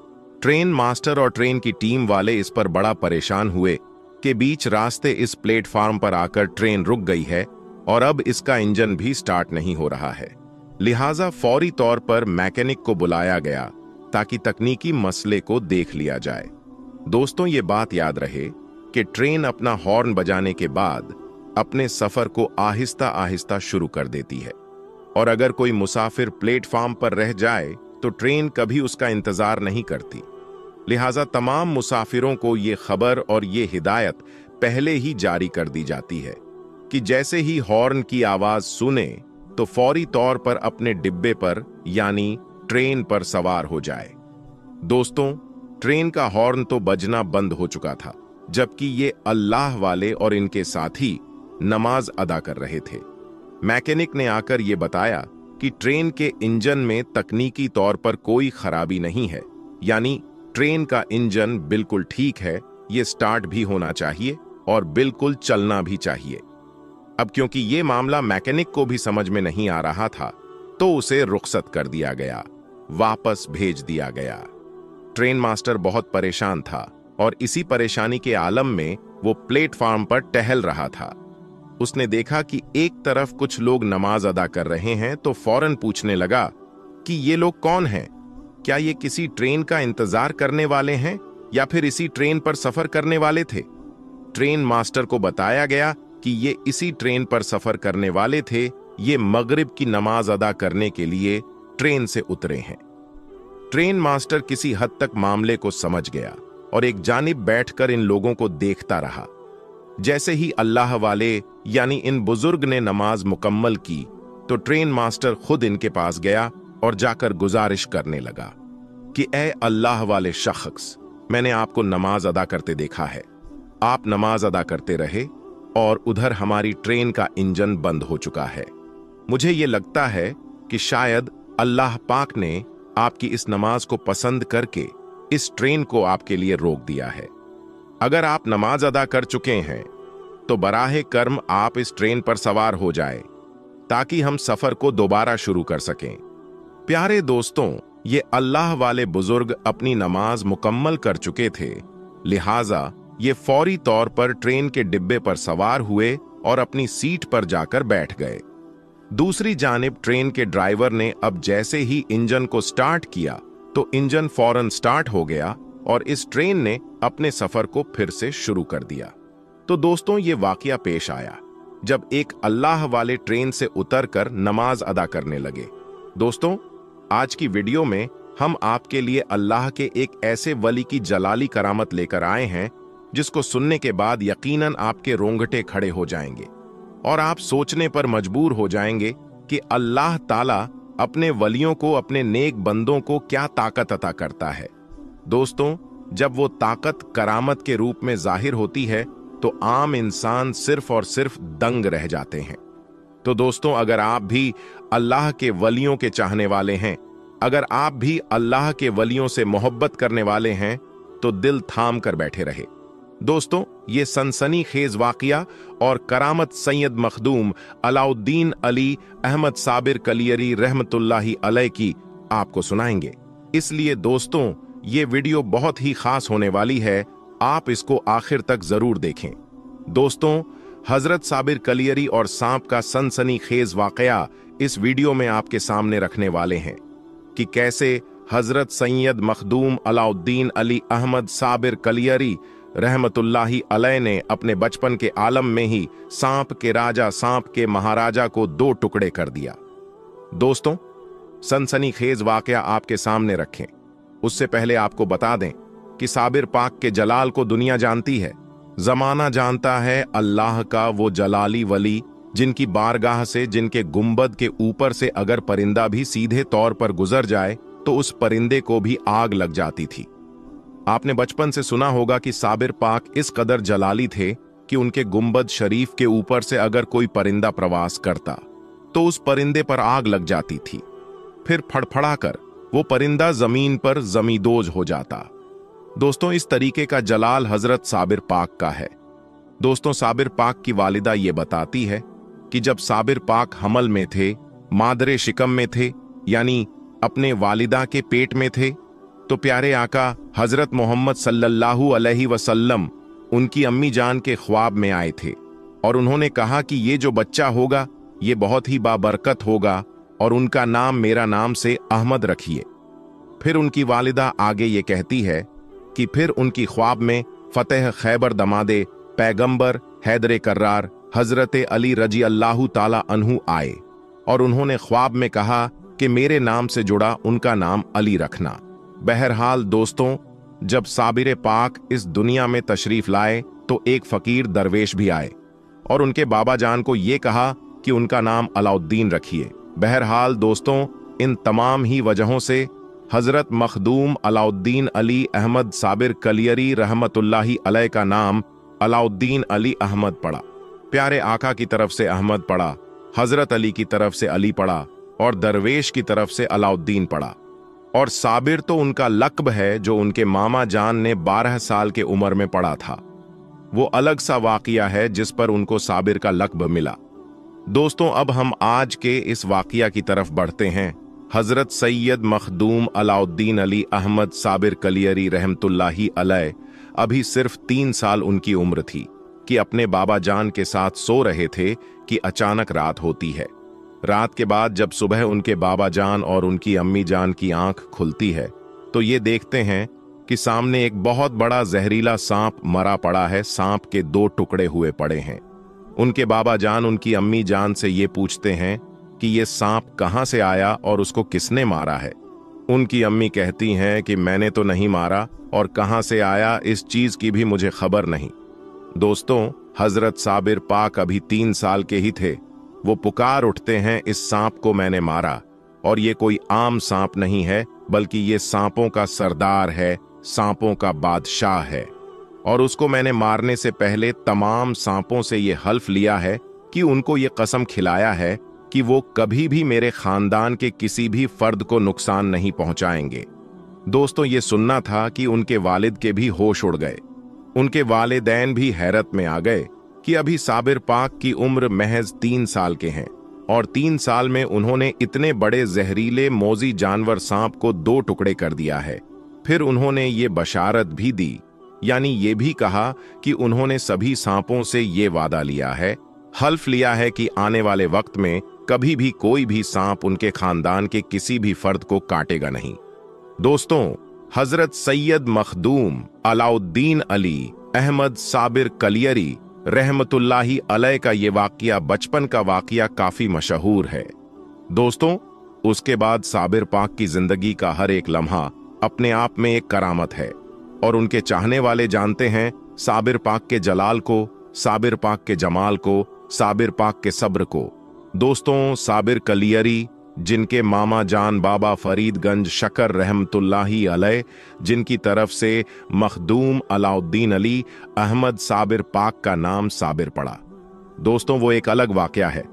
ट्रेन मास्टर और ट्रेन की टीम वाले इस पर बड़ा परेशान हुए कि बीच रास्ते इस प्लेटफार्म पर आकर ट्रेन रुक गई है और अब इसका इंजन भी स्टार्ट नहीं हो रहा है। लिहाजा फौरी तौर पर मैकेनिक को बुलाया गया ताकि तकनीकी मसले को देख लिया जाए। दोस्तों, ये बात याद रहे कि ट्रेन अपना हॉर्न बजाने के बाद अपने सफर को आहिस्ता आहिस्ता शुरू कर देती है और अगर कोई मुसाफिर प्लेटफार्म पर रह जाए तो ट्रेन कभी उसका इंतजार नहीं करती। लिहाजा तमाम मुसाफिरों को ये खबर और ये हिदायत पहले ही जारी कर दी जाती है कि जैसे ही हॉर्न की आवाज सुने तो फौरी तौर पर अपने डिब्बे पर यानी ट्रेन पर सवार हो जाए। दोस्तों, ट्रेन का हॉर्न तो बजना बंद हो चुका था, जबकि ये अल्लाह वाले और इनके साथी नमाज अदा कर रहे थे। मैकेनिक ने आकर ये बताया कि ट्रेन के इंजन में तकनीकी तौर पर कोई खराबी नहीं है, यानी ट्रेन का इंजन बिल्कुल ठीक है, ये स्टार्ट भी होना चाहिए और बिल्कुल चलना भी चाहिए। अब क्योंकि ये मामला मैकेनिक को भी समझ में नहीं आ रहा था, तो उसे रुखसत कर दिया गया, वापस भेज दिया गया। ट्रेन मास्टर बहुत परेशान था और इसी परेशानी के आलम में वो प्लेटफार्म पर टहल रहा था। उसने देखा कि एक तरफ कुछ लोग नमाज अदा कर रहे हैं तो फौरन पूछने लगा कि ये लोग कौन हैं? क्या ये किसी ट्रेन का इंतजार करने वाले हैं या फिर इसी ट्रेन पर सफर करने वाले थे? ट्रेन मास्टर को बताया गया कि ये इसी ट्रेन पर सफर करने वाले थे, ये मगरिब की नमाज अदा करने के लिए ट्रेन से उतरे हैं। ट्रेन मास्टर किसी हद तक मामले को समझ गया और एक जानिब बैठकर इन लोगों को देखता रहा। जैसे ही अल्लाह वाले यानी इन बुजुर्ग ने नमाज मुकम्मल की तो ट्रेन मास्टर खुद इनके पास गया और जाकर गुजारिश करने लगा कि ए अल्लाह वाले शख्स, मैंने आपको नमाज अदा करते देखा है। आप नमाज अदा करते रहे और उधर हमारी ट्रेन का इंजन बंद हो चुका है। मुझे ये लगता है कि शायद अल्लाह पाक ने आपकी इस नमाज को पसंद करके इस ट्रेन को आपके लिए रोक दिया है। अगर आप नमाज अदा कर चुके हैं तो बराहे कर्म आप इस ट्रेन पर सवार हो जाए ताकि हम सफर को दोबारा शुरू कर सकें। प्यारे दोस्तों, ये अल्लाह वाले बुजुर्ग अपनी नमाज मुकम्मल कर चुके थे, लिहाजा ये फौरी तौर पर ट्रेन के डिब्बे पर सवार हुए और अपनी सीट पर जाकर बैठ गए। दूसरी जानिब ट्रेन के ड्राइवर ने अब जैसे ही इंजन को स्टार्ट किया तो इंजन फौरन स्टार्ट हो गया और इस ट्रेन ने अपने सफर को फिर से शुरू कर दिया। तो दोस्तों, ये वाकया पेश आया जब एक अल्लाह वाले ट्रेन से उतरकर नमाज अदा करने लगे। दोस्तों, आज की वीडियो में हम आपके लिए अल्लाह के एक ऐसे वली की जलाली करामत लेकर आए हैं जिसको सुनने के बाद यकीनन आपके रोंगटे खड़े हो जाएंगे और आप सोचने पर मजबूर हो जाएंगे कि अल्लाह ताला अपने वलियों को, अपने नेक बंदों को क्या ताकत अता करता है। दोस्तों, जब वो ताकत करामत के रूप में जाहिर होती है तो आम इंसान सिर्फ और सिर्फ दंग रह जाते हैं। तो दोस्तों, अगर आप भी अल्लाह के वलियों के चाहने वाले हैं, अगर आप भी अल्लाह के वलियों से मोहब्बत करने वाले हैं तो दिल थाम कर बैठे रहे। दोस्तों, ये सनसनीखेज वाकया और करामत सैयद मखदूम अलाउद्दीन अली अहमद साबिर कलियरी रहमतुल्लाही अलैह की आपको सुनाएंगे। इसलिए दोस्तों, ये वीडियो बहुत ही खास होने वाली है, आप इसको आखिर तक जरूर देखें। दोस्तों, हजरत साबिर कलियरी और सांप का सनसनीखेज वाकया इस वीडियो में आपके सामने रखने वाले हैं कि कैसे हजरत सैयद मखदूम अलाउद्दीन अली अहमद साबिर कलियरी रहमतुल्लाही अलैह ने अपने बचपन के आलम में ही सांप के राजा, सांप के महाराजा को दो टुकड़े कर दिया। दोस्तों, सनसनीखेज वाकया आपके सामने रखें, उससे पहले आपको बता दें कि साबिर पाक के जलाल को दुनिया जानती है, जमाना जानता है। अल्लाह का वो जलाली वली जिनकी बारगाह से, जिनके गुंबद के ऊपर से अगर परिंदा भी सीधे तौर पर गुजर जाए तो उस परिंदे को भी आग लग जाती थी। आपने बचपन से सुना होगा कि साबिर पाक इस कदर जलाली थे कि उनके गुंबद शरीफ के ऊपर से अगर कोई परिंदा प्रवास करता तो उस परिंदे पर आग लग जाती थी, फिर फड़फड़ाकर वो परिंदा जमीन पर जमींदोज हो जाता। दोस्तों, इस तरीके का जलाल हजरत साबिर पाक का है। दोस्तों, साबिर पाक की वालिदा ये बताती है कि जब साबिर पाक हमल में थे, मादरे शिकम में थे, यानी अपने वालिदा के पेट में थे, तो प्यारे आका हजरत मोहम्मद सल्लल्लाहु अलैहि वसल्लम उनकी अम्मी जान के ख्वाब में आए थे और उन्होंने कहा कि ये जो बच्चा होगा ये बहुत ही बाबरकत होगा और उनका नाम मेरा नाम से अहमद रखिए। फिर उनकी वालिदा आगे ये कहती है कि फिर उनकी ख्वाब में फतेह खैबर दमादे पैगंबर हैदर कर्रार हजरत अली रजी अल्लाहु ताला अन्हु आए और उन्होंने ख्वाब में कहा कि मेरे नाम से जुड़ा उनका नाम अली रखना। बहरहाल दोस्तों, जब साबिर पाक इस दुनिया में तशरीफ लाए तो एक फकीर दरवेश भी आए और उनके बाबा जान को ये कहा कि उनका नाम अलाउद्दीन रखिए। बहरहाल दोस्तों, इन तमाम ही वजहों से हजरत मखदूम अलाउद्दीन अली अहमद साबिर कलियरी रहमतुल्लाही अलैह का नाम अलाउद्दीन अली अहमद पड़ा। प्यारे आका की तरफ से अहमद पड़ा, हजरत अली की तरफ से अली पड़ा और दरवेश की तरफ से अलाउद्दीन पड़ा। और साबिर तो उनका लक़्ब है जो उनके मामा जान ने 12 साल के उम्र में पढ़ा था। वो अलग सा वाकया है जिस पर उनको साबिर का लक़्ब मिला। दोस्तों, अब हम आज के इस वाकया की तरफ बढ़ते हैं। हजरत सैयद मखदूम अलाउद्दीन अली अहमद साबिर कलियरी रहमतुल्लाही अलैह अभी सिर्फ 3 साल उनकी उम्र थी कि अपने बाबा जान के साथ सो रहे थे कि अचानक रात होती है। रात के बाद जब सुबह उनके बाबा जान और उनकी अम्मी जान की आंख खुलती है तो ये देखते हैं कि सामने एक बहुत बड़ा जहरीला सांप मरा पड़ा है। सांप के 2 टुकड़े हुए पड़े हैं। उनके बाबा जान उनकी अम्मी जान से ये पूछते हैं कि ये सांप कहां से आया और उसको किसने मारा है। उनकी अम्मी कहती हैं कि मैंने तो नहीं मारा और कहां से आया इस चीज की भी मुझे खबर नहीं। दोस्तों, हजरत साबिर पाक अभी 3 साल के ही थे। वो पुकार उठते हैं, इस सांप को मैंने मारा और ये कोई आम सांप नहीं है बल्कि ये सांपों का सरदार है, सांपों का बादशाह है। और उसको मैंने मारने से पहले तमाम सांपों से ये हल्फ लिया है कि उनको ये कसम खिलाया है कि वो कभी भी मेरे खानदान के किसी भी फर्द को नुकसान नहीं पहुंचाएंगे। दोस्तों, ये सुनना था कि उनके वालिद के भी होश उड़ गए। उनके वालिदैन भी हैरत में आ गए कि अभी साबिर पाक की उम्र महज 3 साल के हैं और 3 साल में उन्होंने इतने बड़े जहरीले मौजी जानवर सांप को 2 टुकड़े कर दिया है। फिर उन्होंने ये बशारत भी दी, यानी ये भी कहा कि उन्होंने सभी सांपों से ये वादा लिया है, हल्फ लिया है कि आने वाले वक्त में कभी भी कोई भी सांप उनके खानदान के किसी भी फर्द को काटेगा नहीं। दोस्तों, हजरत सैयद मखदूम अलाउद्दीन अली अहमद साबिर कलियरी रहमतुल्लाही अलैह का ये वाकया बचपन का वाकया काफी मशहूर है। दोस्तों, उसके बाद साबिर पाक की जिंदगी का हर एक लम्हा अपने आप में एक करामत है और उनके चाहने वाले जानते हैं साबिर पाक के जलाल को, साबिर पाक के जमाल को, साबिर पाक के सब्र को। दोस्तों, साबिर कलियरी, जिनके मामा जान बाबा फरीदगंज शकर रहमतुल्लाही अलैह, जिनकी तरफ से मखदूम अलाउद्दीन अली अहमद साबिर पाक का नाम साबिर पड़ा। दोस्तों, वो एक अलग वाकया है।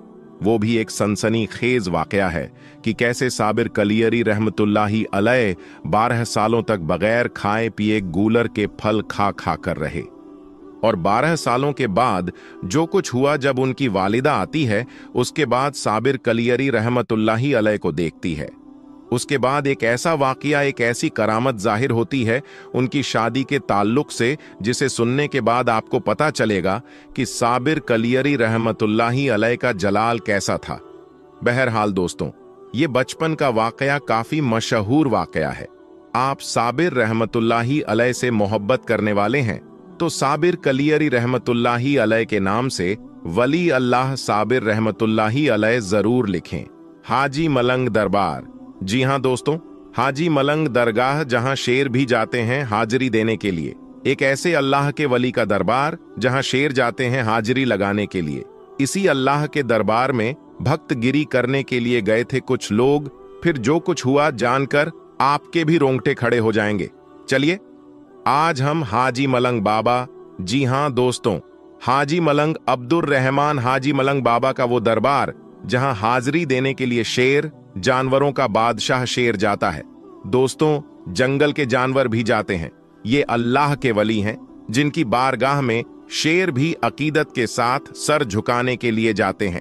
वो भी एक सनसनीखेज वाकया है कि कैसे साबिर कलियरी रहमतुल्लाही अलैह 12 सालों तक बगैर खाए पिए गूलर के फल खा खा कर रहे और 12 सालों के बाद जो कुछ हुआ जब उनकी वालिदा आती है, उसके बाद साबिर कलियरी रहमतुल्लाही अलैह को देखती है। उसके बाद एक ऐसा वाकया, एक ऐसी करामत जाहिर होती है उनकी शादी के ताल्लुक से, जिसे सुनने के बाद आपको पता चलेगा कि साबिर कलियरी रहमतुल्लाही अलैह का जलाल कैसा था। बहरहाल दोस्तों, ये बचपन का वाकया काफी मशहूर वाकया है। आप साबिर रहमतुल्लाही अलैह से मोहब्बत करने वाले हैं तो साबिर कलियरी रहमतुल्लाही अलैह के नाम से वली अल्लाह साबिर रहमतुल्लाही अलैह जरूर लिखें। हाजी मलंग दरबार, जी हां दोस्तों, हाजी मलंग दरगाह, जहां शेर भी जाते हैं हाजिरी देने के लिए। एक ऐसे अल्लाह के वली का दरबार जहां शेर जाते हैं हाजिरी लगाने के लिए। इसी अल्लाह के दरबार में भक्तगिरी करने के लिए गए थे कुछ लोग। फिर जो कुछ हुआ जानकर आपके भी रोंगटे खड़े हो जाएंगे। चलिए, आज हम हाजी मलंग बाबा, जी हां दोस्तों, हाजी मलंग अब्दुर रहमान हाजी मलंग बाबा का वो दरबार जहां हाजिरी देने के लिए शेर, जानवरों का बादशाह शेर जाता है। दोस्तों, जंगल के जानवर भी जाते हैं। ये अल्लाह के वली हैं जिनकी बारगाह में शेर भी अकीदत के साथ सर झुकाने के लिए जाते हैं।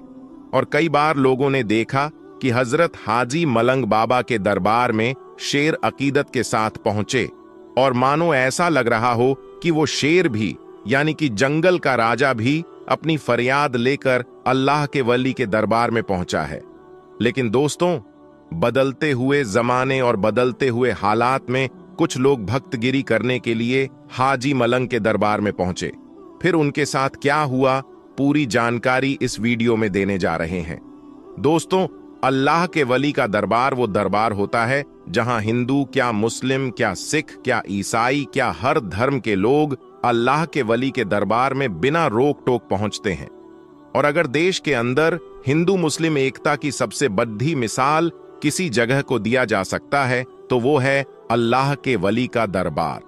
और कई बार लोगों ने देखा कि हजरत हाजी मलंग बाबा के दरबार में शेर अकीदत के साथ पहुंचे और मानो ऐसा लग रहा हो कि वो शेर भी, यानी कि जंगल का राजा भी, अपनी फरियाद लेकर अल्लाह के वली के दरबार में पहुंचा है। लेकिन दोस्तों, बदलते हुए जमाने और बदलते हुए हालात में कुछ लोग भक्तगिरी करने के लिए हाजी मलंग के दरबार में पहुंचे। फिर उनके साथ क्या हुआ, पूरी जानकारी इस वीडियो में देने जा रहे हैं। दोस्तों, अल्लाह के वली का दरबार वो दरबार होता है जहां हिंदू क्या, मुस्लिम क्या, सिख क्या, ईसाई क्या, हर धर्म के लोग अल्लाह के वली के दरबार में बिना रोक टोक पहुंचते हैं। और अगर देश के अंदर हिंदू मुस्लिम एकता की सबसे बड़ी मिसाल किसी जगह को दिया जा सकता है तो वो है अल्लाह के वली का दरबार।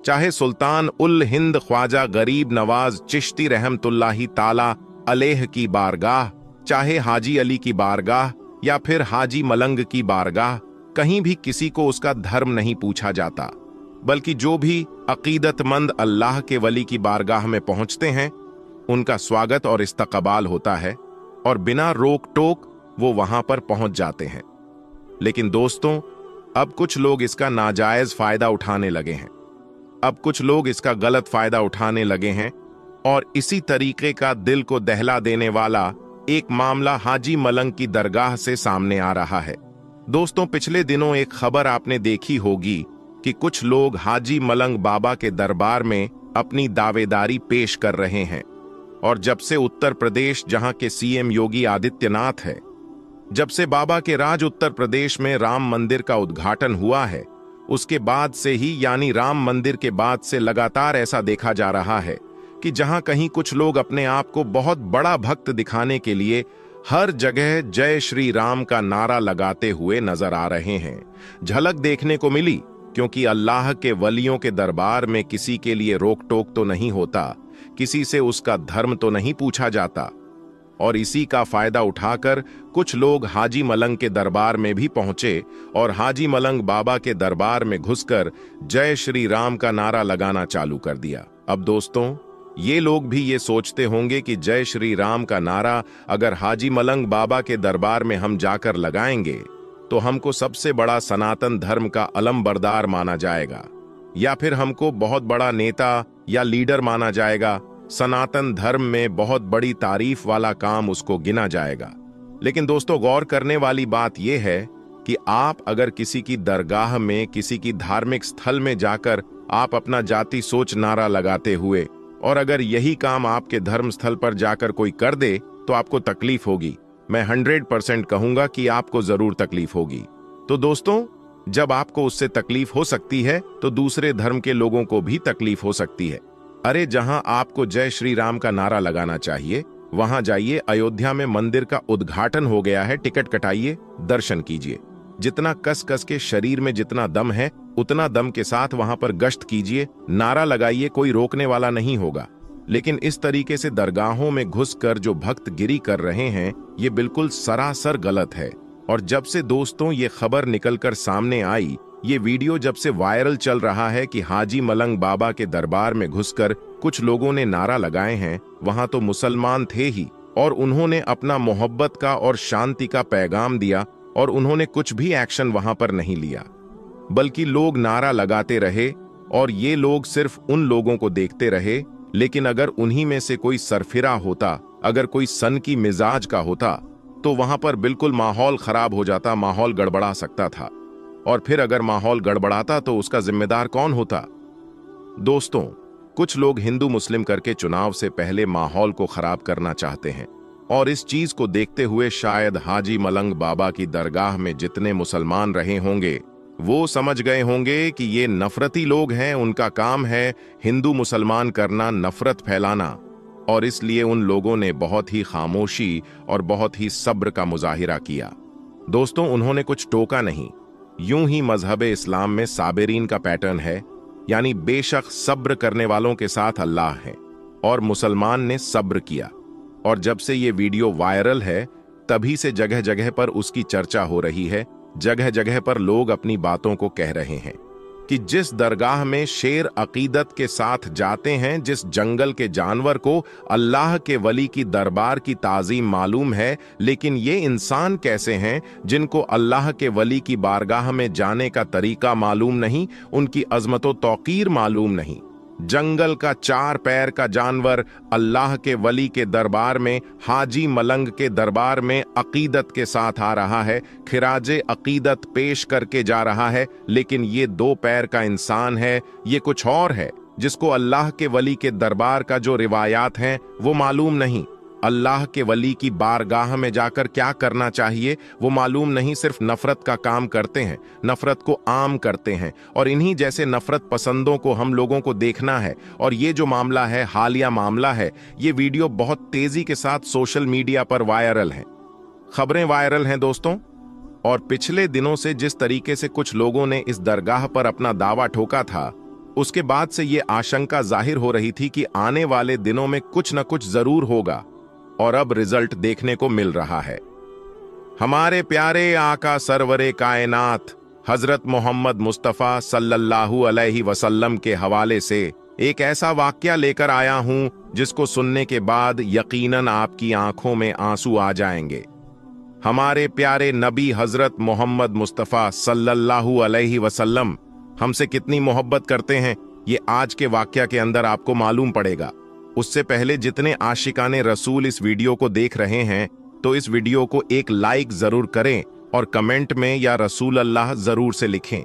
चाहे सुल्तान उल हिंद ख्वाजा गरीब नवाज चिश्ती रहमतुल्लाही ताला अलैह की बारगाह, चाहे हाजी अली की बारगाह या फिर हाजी मलंग की बारगाह, कहीं भी किसी को उसका धर्म नहीं पूछा जाता, बल्कि जो भी अकीदतमंद अल्लाह के वली की बारगाह में पहुंचते हैं उनका स्वागत और इस्तकबाल होता है और बिना रोक टोक वो वहां पर पहुंच जाते हैं। लेकिन दोस्तों, अब कुछ लोग इसका नाजायज फायदा उठाने लगे हैं। अब कुछ लोग इसका गलत फायदा उठाने लगे हैं और इसी तरीके का दिल को दहला देने वाला एक मामला हाजी मलंग की दरगाह से सामने आ रहा है। दोस्तों, पिछले दिनों एक खबर आपने देखी होगी कि कुछ लोग हाजी मलंग बाबा के दरबार में अपनी दावेदारी पेश कर रहे हैं। और जब से उत्तर प्रदेश, जहां के सीएम योगी आदित्यनाथ है, जब से बाबा के राज उत्तर प्रदेश में राम मंदिर का उद्घाटन हुआ है, उसके बाद से ही, यानी राम मंदिर के बाद से लगातार ऐसा देखा जा रहा है कि जहां कहीं कुछ लोग अपने आप को बहुत बड़ा भक्त दिखाने के लिए हर जगह जय श्री राम का नारा लगाते हुए नजर आ रहे हैं। झलक देखने को मिली क्योंकि अल्लाह के वलियों के दरबार में किसी के लिए रोक टोक तो नहीं होता, किसी से उसका धर्म तो नहीं पूछा जाता। और इसी का फायदा उठाकर कुछ लोग हाजी मलंग के दरबार में भी पहुंचे और हाजी मलंग बाबा के दरबार में घुसकर जय श्री राम का नारा लगाना चालू कर दिया। अब दोस्तों, ये लोग भी ये सोचते होंगे कि जय श्री राम का नारा अगर हाजी मलंग बाबा के दरबार में हम जाकर लगाएंगे तो हमको सबसे बड़ा सनातन धर्म का अलमबरदार माना जाएगा, या फिर हमको बहुत बड़ा नेता या लीडर माना जाएगा, सनातन धर्म में बहुत बड़ी तारीफ वाला काम उसको गिना जाएगा। लेकिन दोस्तों, गौर करने वाली बात यह है कि आप अगर किसी की दरगाह में, किसी की धार्मिक स्थल में जाकर आप अपना जाति सोच नारा लगाते हुए, और अगर यही काम आपके धर्म स्थल पर जाकर कोई कर दे तो आपको तकलीफ होगी। मैं 100% कहूंगा कि आपको जरूर तकलीफ होगी। तो दोस्तों, जब आपको उससे तकलीफ हो सकती है तो दूसरे धर्म के लोगों को भी तकलीफ हो सकती है। अरे, जहां आपको जय श्री राम का नारा लगाना चाहिए वहां जाइए। अयोध्या में मंदिर का उद्घाटन हो गया है, टिकट कटाइए, दर्शन कीजिए। जितना कस कस के शरीर में जितना दम है उतना दम के साथ वहां पर गश्त कीजिए, नारा लगाइए, कोई रोकने वाला नहीं होगा। लेकिन इस तरीके से दरगाहों में घुसकर जो भक्त गिरी कर रहे हैं, ये बिल्कुल सरासर गलत है। और जब से दोस्तों ये खबर निकलकर सामने आई, ये वीडियो जब से वायरल चल रहा है कि हाजी मलंग बाबा के दरबार में घुसकर कुछ लोगों ने नारा लगाए हैं, वहां तो मुसलमान थे ही, और उन्होंने अपना मोहब्बत का और शांति का पैगाम दिया, और उन्होंने कुछ भी एक्शन वहां पर नहीं लिया, बल्कि लोग नारा लगाते रहे और ये लोग सिर्फ उन लोगों को देखते रहे। लेकिन अगर उन्हीं में से कोई सरफिरा होता, अगर कोई सन की मिजाज का होता, तो वहां पर बिल्कुल माहौल खराब हो जाता, माहौल गड़बड़ा सकता था। और फिर अगर माहौल गड़बड़ाता तो उसका जिम्मेदार कौन होता? दोस्तों, कुछ लोग हिंदू मुस्लिम करके चुनाव से पहले माहौल को खराब करना चाहते हैं, और इस चीज को देखते हुए शायद हाजी मलंग बाबा की दरगाह में जितने मुसलमान रहे होंगे वो समझ गए होंगे कि ये नफरती लोग हैं, उनका काम है हिंदू मुसलमान करना, नफरत फैलाना। और इसलिए उन लोगों ने बहुत ही खामोशी और बहुत ही सब्र का मुजाहिरा किया। दोस्तों, उन्होंने कुछ टोका नहीं। यूं ही मजहब इस्लाम में साबिरीन का पैटर्न है, यानी बेशक सब्र करने वालों के साथ अल्लाह है, और मुसलमान ने सब्र किया। और जब से ये वीडियो वायरल है तभी से जगह जगह पर उसकी चर्चा हो रही है। जगह जगह पर लोग अपनी बातों को कह रहे हैं कि जिस दरगाह में शेर अकीदत के साथ जाते हैं, जिस जंगल के जानवर को अल्लाह के वली की दरबार की ताजीम मालूम है, लेकिन ये इंसान कैसे हैं जिनको अल्लाह के वली की बारगाह में जाने का तरीका मालूम नहीं, उनकी अजमतो तौकीर मालूम नहीं। जंगल का 4 पैर का जानवर अल्लाह के वली के दरबार में, हाजी मलंग के दरबार में अकीदत के साथ आ रहा है, खिराजे अकीदत पेश करके जा रहा है, लेकिन ये 2 पैर का इंसान है, ये कुछ और है, जिसको अल्लाह के वली के दरबार का जो रिवायात हैं वो मालूम नहीं। अल्लाह के वली की बारगाह में जाकर क्या करना चाहिए वो मालूम नहीं, सिर्फ नफरत का काम करते हैं, नफरत को आम करते हैं। और इन्हीं जैसे नफरत पसंदों को हम लोगों को देखना है। और ये जो मामला है, हालिया मामला है, ये वीडियो बहुत तेजी के साथ सोशल मीडिया पर वायरल है, खबरें वायरल हैं दोस्तों। और पिछले दिनों से जिस तरीके से कुछ लोगों ने इस दरगाह पर अपना दावा ठोका था, उसके बाद से ये आशंका जाहिर हो रही थी कि आने वाले दिनों में कुछ न कुछ जरूर होगा। और अब रिजल्ट देखने को मिल रहा है। हमारे प्यारे आका सरवरे कायनात हजरत मोहम्मद मुस्तफ़ा सल्लल्लाहु अलैहि वसल्लम के हवाले से एक ऐसा वाकया लेकर आया हूं जिसको सुनने के बाद यकीनन आपकी आंखों में आंसू आ जाएंगे। हमारे प्यारे नबी हजरत मोहम्मद मुस्तफ़ा सल्लल्लाहु अलैहि वसल्लम हमसे कितनी मोहब्बत करते हैं, ये आज के वाकया के अंदर आपको मालूम पड़ेगा। उससे पहले जितने आशिकाने रसूल इस वीडियो को देख रहे हैं, तो इस वीडियो को एक लाइक जरूर करें और कमेंट में या रसूल अल्लाह जरूर से लिखें,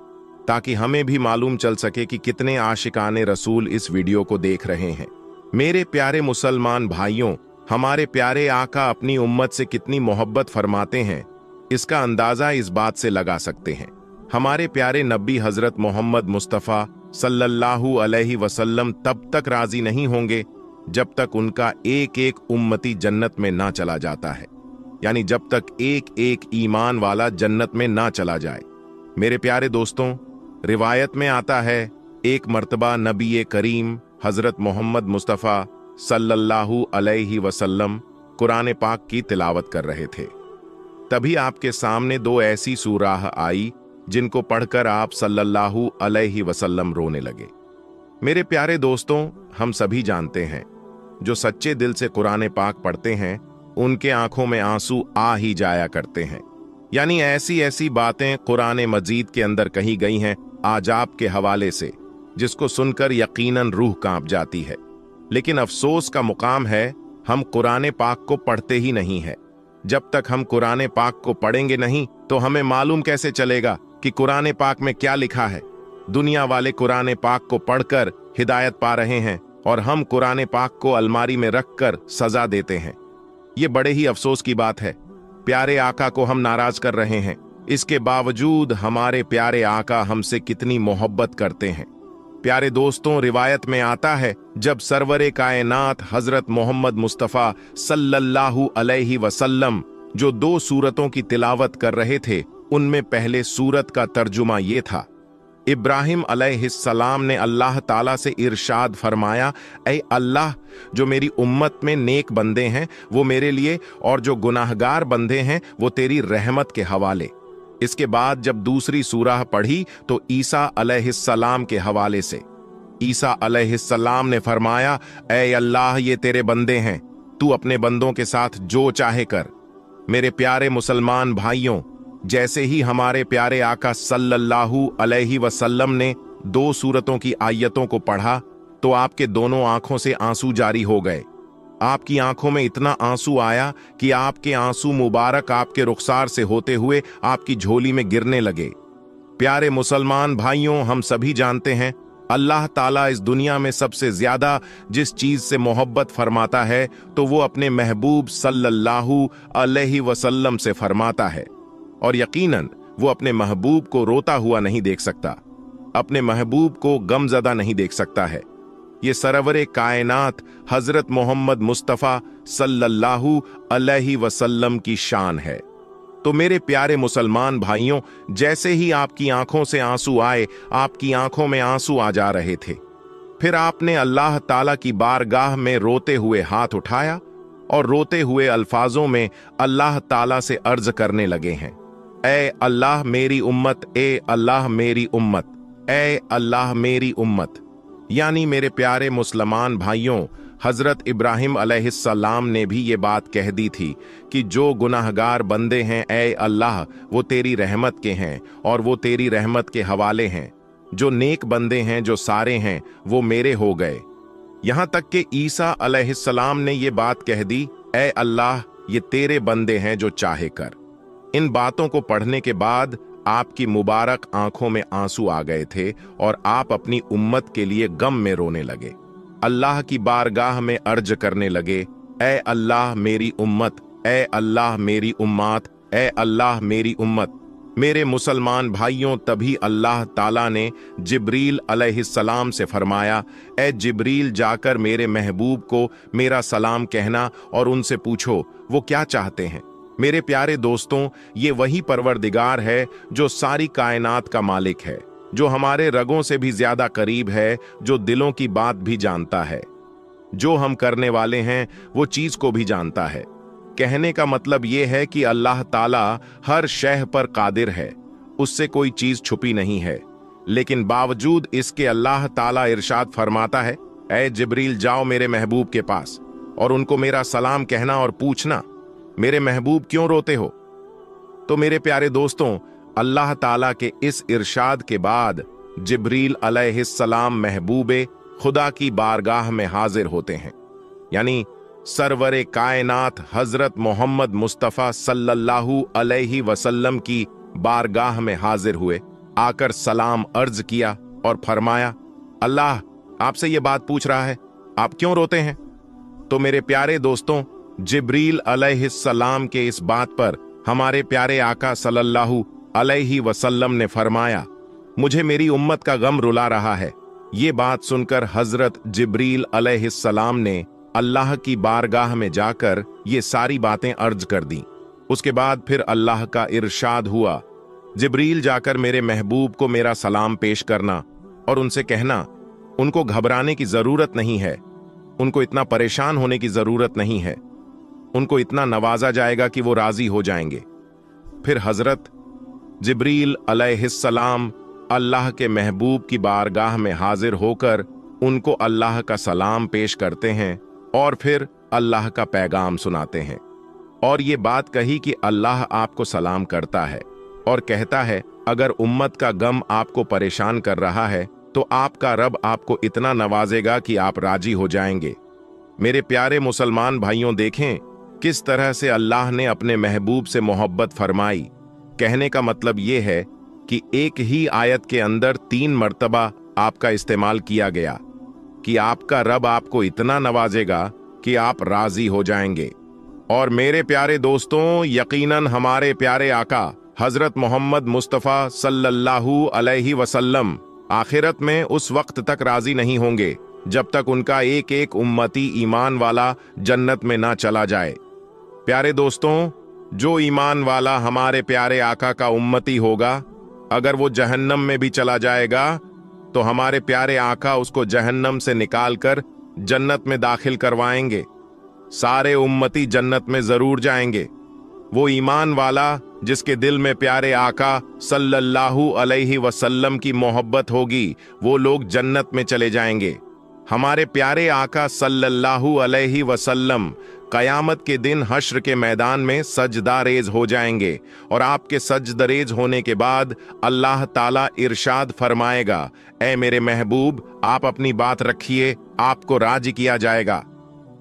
ताकि हमें भी मालूम चल सके कि कितने आशिकाने रसूल इस वीडियो को देख रहे हैं। मेरे प्यारे मुसलमान भाइयों, हमारे प्यारे आका अपनी उम्मत से कितनी मोहब्बत फरमाते हैं, इसका अंदाजा इस बात से लगा सकते हैं। हमारे प्यारे नबी हजरत मोहम्मद मुस्तफ़ा सल्लल्लाहु अलैहि वसल्लम तब तक राजी नहीं होंगे जब तक उनका एक एक उम्मती जन्नत में ना चला जाता है, यानी जब तक एक एक ईमान वाला जन्नत में ना चला जाए। मेरे प्यारे दोस्तों, रिवायत में आता है एक मर्तबा नबी करीम हजरत मोहम्मद मुस्तफ़ा सल्लल्लाहु अलैहि वसल्लम कुरान पाक की तिलावत कर रहे थे। तभी आपके सामने 2 ऐसी सूराह आई जिनको पढ़कर आप सल्लल्लाहु अलैहि वसल्लम रोने लगे। मेरे प्यारे दोस्तों, हम सभी जानते हैं जो सच्चे दिल से कुरान पाक पढ़ते हैं उनके आंखों में आंसू आ ही जाया करते हैं। यानी ऐसी ऐसी बातें कुरान मजीद के अंदर कही गई हैं आजाब के हवाले से, जिसको सुनकर यकीनन रूह कांप जाती है। लेकिन अफसोस का मुकाम है हम कुरान पाक को पढ़ते ही नहीं है। जब तक हम कुरान पाक को पढ़ेंगे नहीं तो हमें मालूम कैसे चलेगा कि कुरान पाक में क्या लिखा है। दुनिया वाले कुरान पाक को पढ़कर हिदायत पा रहे हैं और हम कुरान पाक को अलमारी में रखकर सजा देते हैं। ये बड़े ही अफसोस की बात है। प्यारे आका को हम नाराज कर रहे हैं, इसके बावजूद हमारे प्यारे आका हमसे कितनी मोहब्बत करते हैं। प्यारे दोस्तों, रिवायत में आता है जब सरवरे कायनात हजरत मोहम्मद मुस्तफ़ा सल्लल्लाहु अलैहि वसल्लम जो 2 सूरतों की तिलावत कर रहे थे, उनमें पहले सूरत का तर्जुमा ये था। इब्राहिम अलैहिस्सलाम ने अल्लाह ताला से इरशाद फरमाया, ऐ अल्लाह, जो मेरी उम्मत में नेक बंदे हैं वो मेरे लिए और जो गुनाहगार बंदे हैं वो तेरी रहमत के हवाले। इसके बाद जब दूसरी सूरह पढ़ी तो ईसा अलैहिस्सलाम के हवाले से। ईसा अलैहिस्सलाम ने फरमाया, ऐ अल्लाह, ये तेरे बंदे हैं, तू अपने बंदों के साथ जो चाहे कर। मेरे प्यारे मुसलमान भाइयों, जैसे ही हमारे प्यारे आका सल्लल्लाहु अलैहि वसल्लम ने 2 सूरतों की आयतों को पढ़ा तो आपके दोनों आंखों से आंसू जारी हो गए। आपकी आंखों में इतना आंसू आया कि आपके आंसू मुबारक आपके रुखसार से होते हुए आपकी झोली में गिरने लगे। प्यारे मुसलमान भाइयों, हम सभी जानते हैं अल्लाह ताला इस दुनिया में सबसे ज्यादा जिस चीज से मोहब्बत फरमाता है तो वो अपने महबूब सल्लल्लाहु अलैहि वसल्लम से फरमाता है। और यकीनन वो अपने महबूब को रोता हुआ नहीं देख सकता, अपने महबूब को गमज़दा नहीं देख सकता है। ये सरवरे कायनात हजरत मोहम्मद मुस्तफ़ा सल्लल्लाहु अलैहि वसल्लम की शान है। तो मेरे प्यारे मुसलमान भाइयों, जैसे ही आपकी आंखों से आंसू आए, आपकी आंखों में आंसू आ जा रहे थे, फिर आपने अल्लाह ताला की बारगाह में रोते हुए हाथ उठाया और रोते हुए अल्फाजों में अल्लाह ताला से अर्ज करने लगे हैं, ए अल्लाह मेरी उम्मत, ए अल्लाह मेरी उम्मत, ए अल्लाह मेरी उम्मत। यानी मेरे प्यारे मुसलमान भाइयों, हजरत इब्राहिम अलैहिस्सलाम ने भी ये बात कह दी थी कि जो गुनाहगार बंदे हैं, ए अल्लाह, वो तेरी रहमत के हैं और वो तेरी रहमत के हवाले हैं। जो नेक बंदे हैं, जो सारे हैं, वो मेरे हो गए। यहां तक कि ईसा अलैहिस्सलाम ने ये बात कह दी, ए अल्लाह, ये तेरे बंदे हैं, जो चाहे कर। इन बातों को पढ़ने के बाद आपकी मुबारक आंखों में आंसू आ गए थे और आप अपनी उम्मत के लिए गम में रोने लगे। अल्लाह की बारगाह में अर्ज करने लगे, ए अल्लाह मेरी उम्मत, ए अल्लाह मेरी उम्मत, ए अल्लाह मेरी उम्मत। मेरे मुसलमान भाइयों, तभी अल्लाह ताला ने जिब्रील अलैहिस्सलाम से फरमाया, ए जिब्रील, जाकर मेरे महबूब को मेरा सलाम कहना और उनसे पूछो वो क्या चाहते हैं। मेरे प्यारे दोस्तों, ये वही परवरदिगार है जो सारी कायनात का मालिक है, जो हमारे रगों से भी ज्यादा करीब है, जो दिलों की बात भी जानता है, जो हम करने वाले हैं वो चीज को भी जानता है। कहने का मतलब ये है कि अल्लाह ताला हर शय पर कादिर है, उससे कोई चीज छुपी नहीं है। लेकिन बावजूद इसके अल्लाह ताला इरशाद फरमाता है, ऐ जिब्रील, जाओ मेरे महबूब के पास और उनको मेरा सलाम कहना और पूछना, मेरे महबूब क्यों रोते हो। तो मेरे प्यारे दोस्तों, अल्लाह ताला के इस इरशाद के बाद जिब्रील अलैहिस्सलाम महबूबे खुदा की बारगाह में हाजिर होते हैं। यानी सरवरे कायनात हजरत मोहम्मद मुस्तफ़ा सल्लल्लाहु अलैहि वसल्लम की बारगाह में हाजिर हुए, आकर सलाम अर्ज किया और फरमाया, अल्लाह आपसे ये बात पूछ रहा है, आप क्यों रोते हैं। तो मेरे प्यारे दोस्तों, जिब्रील अलैहिस्सलाम के इस बात पर हमारे प्यारे आका सल्लल्लाहु अलैहि वसल्लम ने फरमाया, मुझे मेरी उम्मत का गम रुला रहा है। ये बात सुनकर हजरत जिब्रील अलैहिस्सलाम ने अल्लाह की बारगाह में जाकर ये सारी बातें अर्ज कर दी। उसके बाद फिर अल्लाह का इरशाद हुआ, जिब्रील जाकर मेरे महबूब को मेरा सलाम पेश करना और उनसे कहना, उनको घबराने की जरूरत नहीं है, उनको इतना परेशान होने की जरूरत नहीं है, उनको इतना नवाजा जाएगा कि वो राजी हो जाएंगे। फिर हजरत जिब्रील अलैहिस्सलाम अल्लाह के महबूब की बारगाह में हाजिर होकर उनको अल्लाह का सलाम पेश करते हैं और फिर अल्लाह का पैगाम सुनाते हैं और ये बात कही कि अल्लाह आपको सलाम करता है और कहता है, अगर उम्मत का गम आपको परेशान कर रहा है तो आपका रब आपको इतना नवाजेगा कि आप राजी हो जाएंगे। मेरे प्यारे मुसलमान भाइयों, देखें किस तरह से अल्लाह ने अपने महबूब से मोहब्बत फरमाई। कहने का मतलब यह है कि एक ही आयत के अंदर 3 मर्तबा आपका इस्तेमाल किया गया कि आपका रब आपको इतना नवाजेगा कि आप राजी हो जाएंगे। और मेरे प्यारे दोस्तों, यकीनन हमारे प्यारे आका हजरत मोहम्मद मुस्तफ़ा सल्लल्लाहु अलैहि वसल्लम आखिरत में उस वक्त तक राजी नहीं होंगे जब तक उनका एक एक उम्मती ईमान वाला जन्नत में ना चला जाए। प्यारे दोस्तों, जो ईमान वाला हमारे प्यारे आका का उम्मती होगा, अगर वो जहन्नम में भी चला जाएगा तो हमारे प्यारे आका उसको जहन्नम से निकालकर जन्नत में दाखिल करवाएंगे। सारे उम्मती जन्नत में जरूर जाएंगे। वो ईमान वाला जिसके दिल में प्यारे आका सल्लल्लाहु अलैहि वसल्लम की मोहब्बत होगी, वो लोग जन्नत में चले जाएंगे। हमारे प्यारे आका सल्लल्लाहु अलैहि वसल्लम कयामत के दिन हश्र के मैदान में सजदारेज हो जाएंगे और आपके सजदरेज होने के बाद अल्लाह ताला इरशाद फरमाएगा, ऐ मेरे महबूब, आप अपनी बात रखिए, आपको राजी किया जाएगा।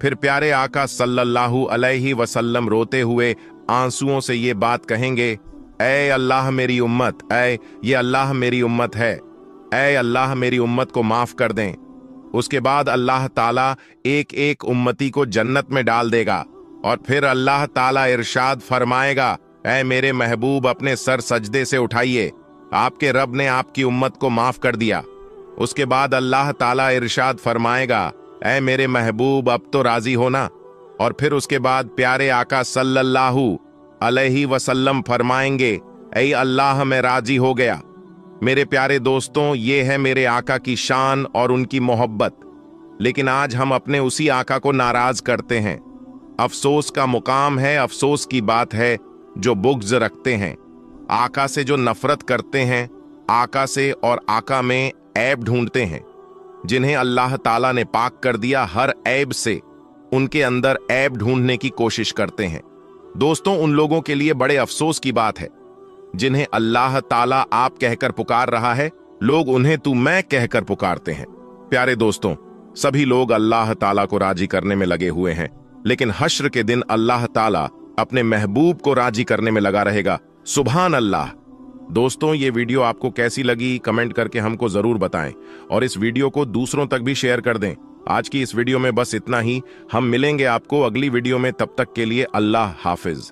फिर प्यारे आका सल्लल्लाहु अलैहि वसल्लम रोते हुए आंसुओं से ये बात कहेंगे, ऐ अल्लाह मेरी उम्मत, ये अल्लाह मेरी उम्मत है, ऐ अल्लाह मेरी उम्मत को माफ कर दें। उसके बाद अल्लाह ताला एक एक उम्मती को जन्नत में डाल देगा और फिर अल्लाह ताला इरशाद फरमाएगा, ऐ मेरे महबूब, अपने सर सजदे से उठाइए, आपके रब ने आपकी उम्मत को माफ कर दिया। उसके बाद अल्लाह ताला इरशाद फरमाएगा, ऐ मेरे महबूब, अब तो राजी होना। और फिर उसके बाद प्यारे आका सल्लल्लाहु अलैहि वसल्लम फरमाएंगे, ऐ अल्लाह, मैं राजी हो गया। मेरे प्यारे दोस्तों, ये है मेरे आका की शान और उनकी मोहब्बत। लेकिन आज हम अपने उसी आका को नाराज करते हैं। अफसोस का मुकाम है, अफसोस की बात है जो बुग़्ज़ रखते हैं, आका से जो नफरत करते हैं, आका से और आका में ऐब ढूंढते हैं। जिन्हें अल्लाह ताला ने पाक कर दिया हर ऐब से, उनके अंदर ऐब ढूंढने की कोशिश करते हैं। दोस्तों, उन लोगों के लिए बड़े अफसोस की बात है जिन्हें अल्लाह ताला आप कहकर पुकार रहा है, लोग उन्हें तू मैं कहकर पुकारते हैं। प्यारे दोस्तों, सभी लोग अल्लाह ताला को राजी करने में लगे हुए हैं, लेकिन हश्र के दिन अल्लाह ताला अपने महबूब को राजी करने में लगा रहेगा। सुभान अल्लाह। दोस्तों, ये वीडियो आपको कैसी लगी कमेंट करके हमको जरूर बताएं और इस वीडियो को दूसरों तक भी शेयर कर दें। आज की इस वीडियो में बस इतना ही। हम मिलेंगे आपको अगली वीडियो में, तब तक के लिए अल्लाह हाफिज।